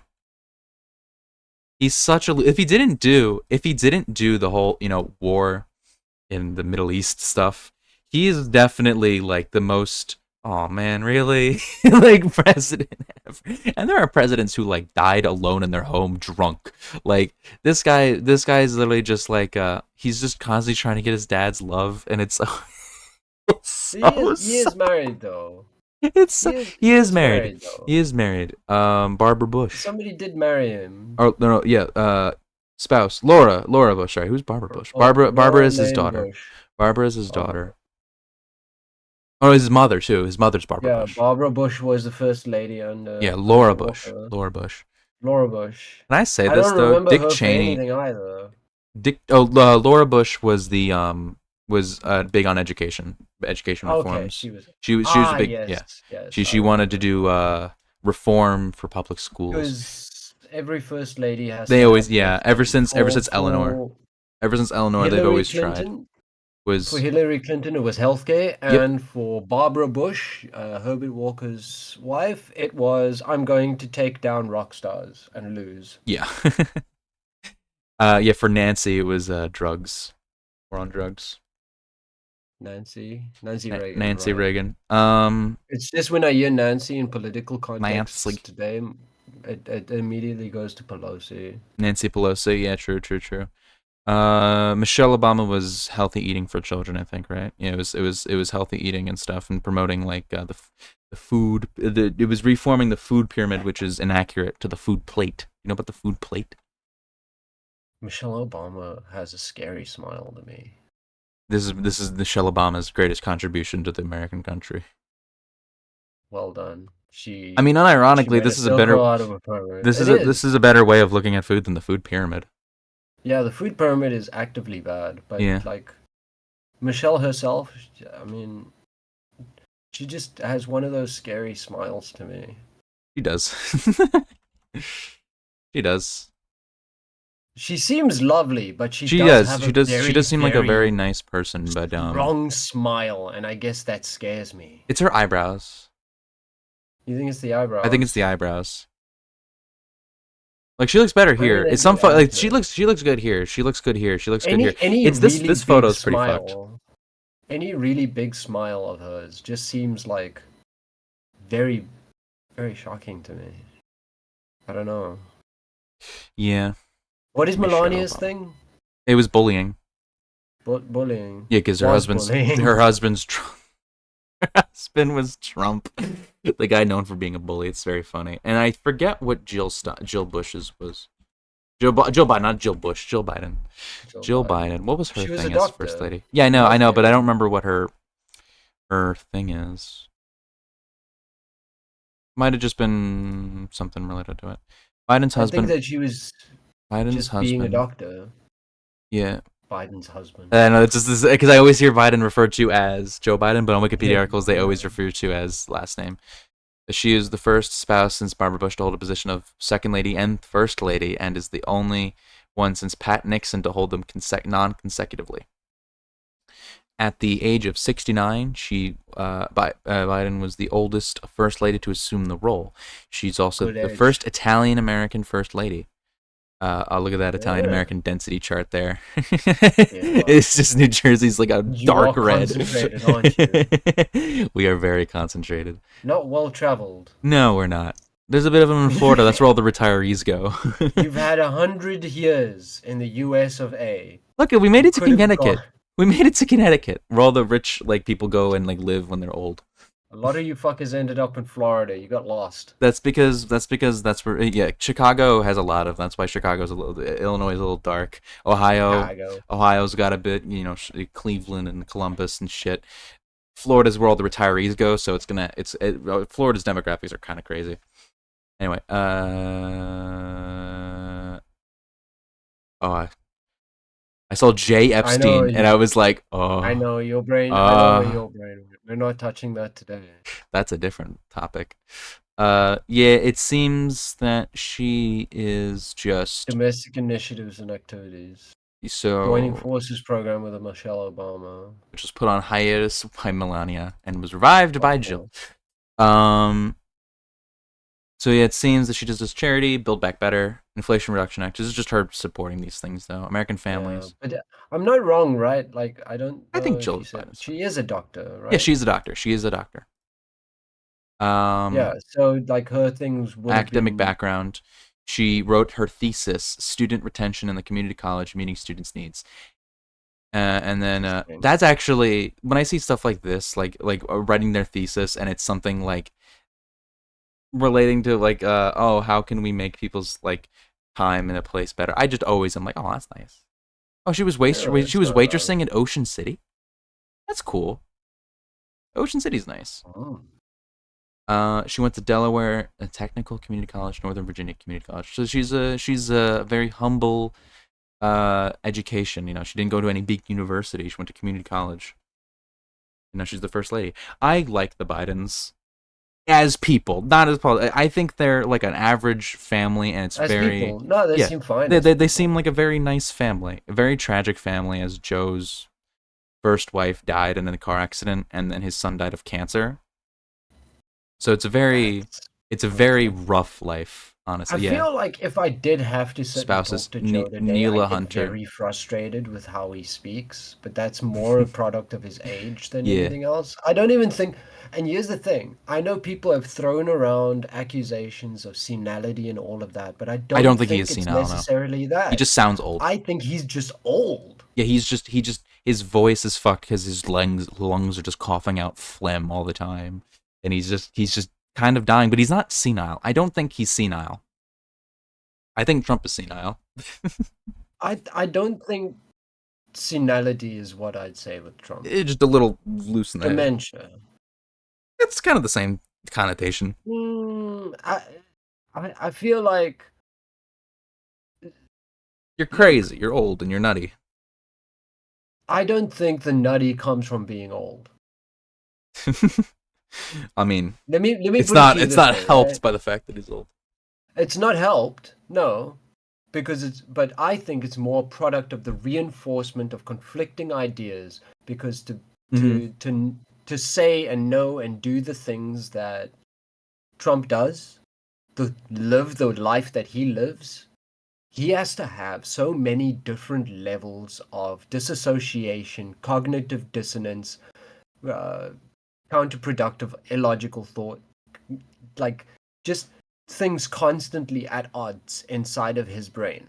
Speaker 1: He's such a if he didn't do the whole war in the Middle East stuff, he is definitely the most really president ever. And there are presidents who died alone in their home drunk. This guy's literally just he's just constantly trying to get his dad's love, and it's
Speaker 2: he is married though.
Speaker 1: He is married. He is married. Barbara Bush.
Speaker 2: Somebody did marry him.
Speaker 1: Oh no, yeah. Spouse Laura Bush. Sorry, who's Barbara Bush? Barbara is his daughter.
Speaker 2: Bush.
Speaker 1: Barbara is his daughter. Oh, his mother too. His mother's Barbara Bush.
Speaker 2: Yeah, Barbara Bush was the first lady under.
Speaker 1: Yeah, Laura Bush. Laura Bush.
Speaker 2: Can
Speaker 1: I say this though? Dick Cheney. Laura Bush was the was big on education reforms.
Speaker 2: She was
Speaker 1: big.
Speaker 2: Yes,
Speaker 1: she wanted to do reform for public schools.
Speaker 2: Because every first lady has.
Speaker 1: They always ever since Eleanor, they've always tried.
Speaker 2: For Hillary Clinton, it was healthcare, and for Barbara Bush, Herbert Walker's wife, it was I'm going to take down rock stars and lose.
Speaker 1: Yeah. For Nancy, it was drugs. We're on drugs.
Speaker 2: Nancy Reagan,
Speaker 1: Nancy
Speaker 2: right?
Speaker 1: Reagan.
Speaker 2: It's just when I hear Nancy in political contexts
Speaker 1: Nancy.
Speaker 2: today, it immediately goes to Pelosi.
Speaker 1: Nancy Pelosi. Yeah, true. Michelle Obama was healthy eating for children, I think, right? Yeah, it was healthy eating and stuff, and promoting like the food. It was reforming the food pyramid, which is inaccurate to the food plate. You know about the food plate?
Speaker 2: Michelle Obama has a scary smile to me.
Speaker 1: This is Michelle Obama's greatest contribution to the American country.
Speaker 2: Well done. She.
Speaker 1: I mean,
Speaker 2: She
Speaker 1: unironically,
Speaker 2: made
Speaker 1: this
Speaker 2: a
Speaker 1: is a better.
Speaker 2: circle out of a pervert.
Speaker 1: This is
Speaker 2: It
Speaker 1: this is a better way of looking at food than the food pyramid.
Speaker 2: Yeah, the food pyramid is actively bad, but
Speaker 1: Yeah.
Speaker 2: like Michelle herself, I mean, she just has one of those scary smiles to me.
Speaker 1: She does. She does.
Speaker 2: She seems lovely, but she
Speaker 1: She
Speaker 2: does
Speaker 1: does.
Speaker 2: have
Speaker 1: She
Speaker 2: a
Speaker 1: does.
Speaker 2: very,
Speaker 1: She does seem like a
Speaker 2: very
Speaker 1: very nice person, but
Speaker 2: strong smile, and I guess that scares me.
Speaker 1: it's her eyebrows.
Speaker 2: You think it's the eyebrows?
Speaker 1: I think it's the eyebrows. Like she looks better
Speaker 2: Where
Speaker 1: here.
Speaker 2: did
Speaker 1: It's
Speaker 2: they
Speaker 1: some
Speaker 2: do
Speaker 1: like
Speaker 2: that?
Speaker 1: she looks good here. She looks good here. She looks good
Speaker 2: Any
Speaker 1: here.
Speaker 2: any
Speaker 1: It's this
Speaker 2: really
Speaker 1: this
Speaker 2: big
Speaker 1: photo's pretty
Speaker 2: smile,
Speaker 1: fucked.
Speaker 2: any really big smile of hers just seems like very, very shocking to me. I don't know.
Speaker 1: Yeah.
Speaker 2: What is
Speaker 1: Michelle
Speaker 2: Melania's
Speaker 1: Obama.
Speaker 2: thing?
Speaker 1: It was bullying.
Speaker 2: Bullying.
Speaker 1: Yeah, because her
Speaker 2: Was
Speaker 1: husband's
Speaker 2: bullying.
Speaker 1: her husband's her husband was Trump, the guy known for being a bully. It's very funny, and I forget what Jill Bush's was. Joe Biden, not Jill Bush. Jill Biden. Jill Biden. What was her
Speaker 2: She was a
Speaker 1: thing as
Speaker 2: doctor.
Speaker 1: first lady? Yeah, I know, but I don't remember what her thing is. Might have just been something related to it. Biden's
Speaker 2: I
Speaker 1: husband.
Speaker 2: think that she was
Speaker 1: Biden's
Speaker 2: just
Speaker 1: husband.
Speaker 2: being a doctor.
Speaker 1: Yeah.
Speaker 2: Biden's husband.
Speaker 1: I know, it's just because I always hear Biden referred to as Joe Biden, but on Wikipedia
Speaker 2: Yeah.
Speaker 1: articles they always refer to as last name. She is the first spouse since Barbara Bush to hold a position of second lady and first lady, and is the only one since Pat Nixon to hold them non-consecutively. At the age of 69, Biden was the oldest first lady to assume the role. She's also
Speaker 2: Good
Speaker 1: the
Speaker 2: age.
Speaker 1: first Italian-American first lady. I'll look at that Italian-American density chart there. It's just New Jersey's like a dark
Speaker 2: are
Speaker 1: red.
Speaker 2: concentrated, aren't you?
Speaker 1: We are very concentrated.
Speaker 2: Not well traveled.
Speaker 1: No, we're not. There's a bit of them in Florida. That's where all the retirees go.
Speaker 2: You've had 100 years in the U.S. of A.
Speaker 1: Look, we made it to
Speaker 2: Could have
Speaker 1: Connecticut.
Speaker 2: gone-
Speaker 1: We made it to Connecticut, where all the rich like people go and like live when they're old.
Speaker 2: A lot of you fuckers ended up in Florida. You got lost.
Speaker 1: That's because that's where Chicago has a lot of. That's why Chicago's a little. Illinois is a little dark. Ohio's got a bit. Cleveland and Columbus and shit. Florida's where all the retirees go, so Florida's demographics are kind of crazy. Anyway, I saw Jay Epstein, and I was like, oh.
Speaker 2: I know your brain. I know your brain. We're not touching that today.
Speaker 1: That's a different topic. Yeah, it seems that she is just
Speaker 2: Domestic initiatives and activities.
Speaker 1: so
Speaker 2: Joining forces program with Michelle Obama.
Speaker 1: which was put on hiatus by Melania and was revived by Jill. So yeah, it seems that she does this charity, Build Back Better, Inflation Reduction Act. This is just her supporting these things, though. American families.
Speaker 2: But I'm not wrong, right? Like I think
Speaker 1: Jill
Speaker 2: she is a doctor, right?
Speaker 1: Yeah, she's a doctor. She is a doctor.
Speaker 2: Yeah, so like her things would
Speaker 1: academic
Speaker 2: been...
Speaker 1: background. She wrote her thesis, Student Retention in the Community College, Meeting Students' Needs. And then that's actually, when I see stuff like this, like writing their thesis, and it's something like relating to like, how can we make people's like time in a place better? I just always am like, oh, that's nice. Oh, she was waitressing in Ocean City. That's cool. Ocean City's nice. She went to Delaware Technical Community College, Northern Virginia Community College. So she's a very humble education. She didn't go to any big university. She went to community college. Now she's the first lady. I like the Bidens as people, not as politics. I think they're like an average family, and it's
Speaker 2: as
Speaker 1: very
Speaker 2: people. No, they seem fine.
Speaker 1: They seem like a very nice family, a very tragic family. As Joe's first wife died in a car accident, and then his son died of cancer. So it's a very rough life. honestly.
Speaker 2: I
Speaker 1: Yeah.
Speaker 2: feel like if I did have to sit and
Speaker 1: Spouse is
Speaker 2: talk to Joe today,
Speaker 1: Neela
Speaker 2: I'd get
Speaker 1: Hunter.
Speaker 2: very frustrated with how he speaks, but that's more a product of his age than
Speaker 1: Yeah.
Speaker 2: anything else. I don't even think, and here's the thing, I know people have thrown around accusations of senility and all of that, but I
Speaker 1: I
Speaker 2: don't
Speaker 1: don't think he is
Speaker 2: think it's
Speaker 1: senile, no.
Speaker 2: necessarily that.
Speaker 1: He just sounds old.
Speaker 2: I think he's just old.
Speaker 1: Yeah, his voice is fucked because his lungs are just coughing out phlegm all the time, and he's just kind of dying. But he's not senile. I don't think he's senile. I think Trump is senile.
Speaker 2: I don't think senility is what I'd say with Trump.
Speaker 1: It's just a little loose in the head.
Speaker 2: Dementia.
Speaker 1: It's kind of the same connotation.
Speaker 2: I feel like
Speaker 1: You're crazy. You're old and you're nutty.
Speaker 2: I don't think the nutty comes from being old.
Speaker 1: I mean,
Speaker 2: Let me
Speaker 1: it's
Speaker 2: put it to you
Speaker 1: it's
Speaker 2: this
Speaker 1: not
Speaker 2: way,
Speaker 1: helped
Speaker 2: right?
Speaker 1: by the fact that he's old.
Speaker 2: It's not helped, no, but I think it's more a product of the reinforcement of conflicting ideas. Because to say and know and do the things that Trump does, to live the life that he lives, he has to have so many different levels of disassociation, cognitive dissonance, uh, counterproductive, illogical thought, like just things constantly at odds inside of his brain.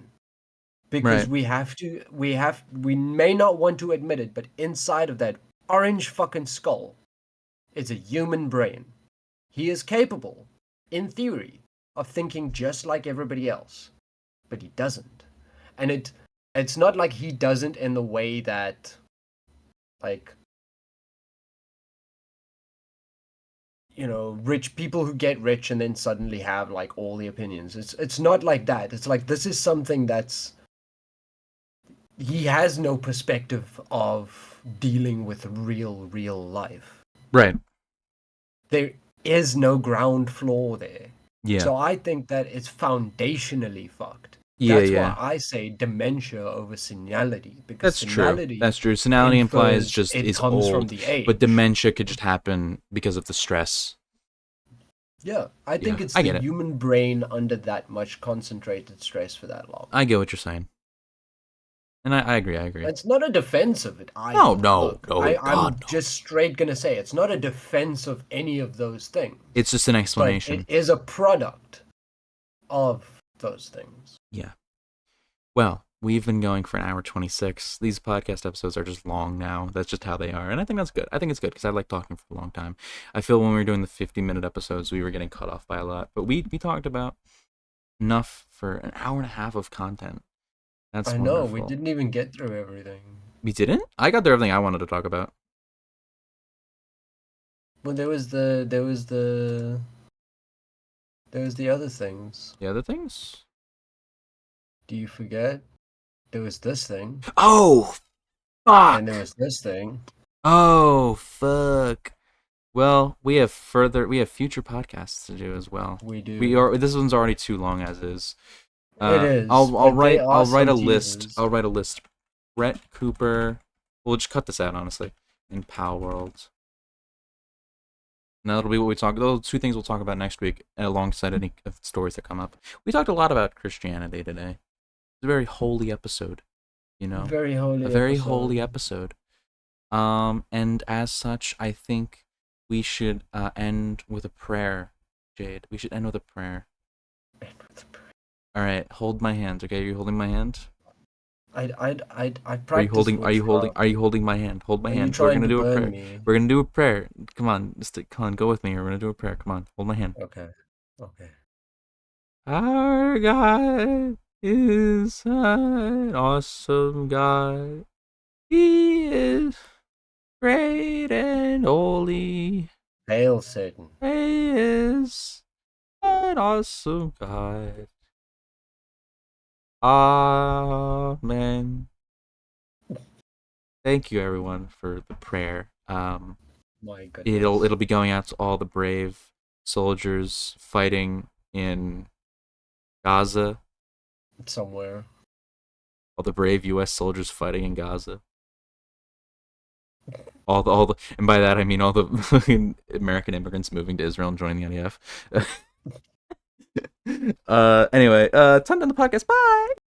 Speaker 2: Because
Speaker 1: Right.
Speaker 2: we may not want to admit it, but inside of that orange fucking skull is a human brain. He is capable, in theory, of thinking just like everybody else, but he doesn't. And it's not like he doesn't in the way that, like, rich people who get rich and then suddenly have like all the opinions. It's not like that. It's like this is something that's he has no perspective of dealing with real life.
Speaker 1: Right.
Speaker 2: There is no ground floor there.
Speaker 1: Yeah.
Speaker 2: So I think that it's foundationally fucked.
Speaker 1: Yeah,
Speaker 2: That's
Speaker 1: yeah.
Speaker 2: why I say dementia over senility, because
Speaker 1: That's true.
Speaker 2: senility
Speaker 1: That's true. Senility implies
Speaker 2: infers
Speaker 1: just
Speaker 2: it
Speaker 1: is
Speaker 2: comes
Speaker 1: old,
Speaker 2: from the age.
Speaker 1: but dementia could just happen because of the stress.
Speaker 2: Yeah, I think
Speaker 1: Yeah,
Speaker 2: it's
Speaker 1: I
Speaker 2: the
Speaker 1: get it.
Speaker 2: human brain under that much concentrated stress for that long.
Speaker 1: I get what you're saying, and I agree.
Speaker 2: It's not a defense of it either.
Speaker 1: No,
Speaker 2: Look,
Speaker 1: God,
Speaker 2: I'm
Speaker 1: no.
Speaker 2: just straight gonna say it's not a defense of any of those things.
Speaker 1: It's just an
Speaker 2: But
Speaker 1: explanation.
Speaker 2: it is a product of those things.
Speaker 1: Yeah. Well, we've been going for an hour 26. These podcast episodes are just long now. That's just how they are. And I think that's good. I think it's good because I like talking for a long time. I feel when we were doing the 50-minute episodes, we were getting cut off by a lot. But we talked about enough for an hour and a half of content. That's
Speaker 2: I know,
Speaker 1: wonderful.
Speaker 2: we didn't even get through everything.
Speaker 1: We didn't? I got through everything I wanted to talk about.
Speaker 2: Well, there was the other things.
Speaker 1: The other things?
Speaker 2: Do you forget? There was this thing.
Speaker 1: Oh, fuck!
Speaker 2: And there was this thing.
Speaker 1: Oh, fuck. Well, we have future podcasts to do as well.
Speaker 2: We do.
Speaker 1: This one's already too long as is.
Speaker 2: It is.
Speaker 1: I'll write a
Speaker 2: some
Speaker 1: list.
Speaker 2: teasers.
Speaker 1: I'll write a list. Brett Cooper. We'll just cut this out, honestly. In Pal World. And that'll be what we talk. Those two things we'll talk about next week, alongside any of the stories that come up. We talked a lot about Christianity today. It's a very holy episode, you know.
Speaker 2: Very holy.
Speaker 1: A very holy episode. And as such, I think we should end with a prayer, Jade. We should end with a prayer. All right, hold my hand. Okay, are you holding my hand?
Speaker 2: I
Speaker 1: Are you holding my hand? Hold my hand. We're gonna do a prayer. We're gonna do a prayer. Come on, come on, go with me. We're gonna do a prayer. Come on, hold my hand.
Speaker 2: Okay.
Speaker 1: Our God is an awesome God. He is great and holy.
Speaker 2: Hail Satan.
Speaker 1: He is an awesome God. Amen. Thank you, everyone, for the prayer.
Speaker 2: My goodness.
Speaker 1: It'll be going out to all the brave soldiers fighting in Gaza.
Speaker 2: Somewhere.
Speaker 1: All the brave U.S. soldiers fighting in Gaza. All the, and by that I mean all the fucking American immigrants moving to Israel and joining the IDF. Anyway, time to end the podcast. Bye.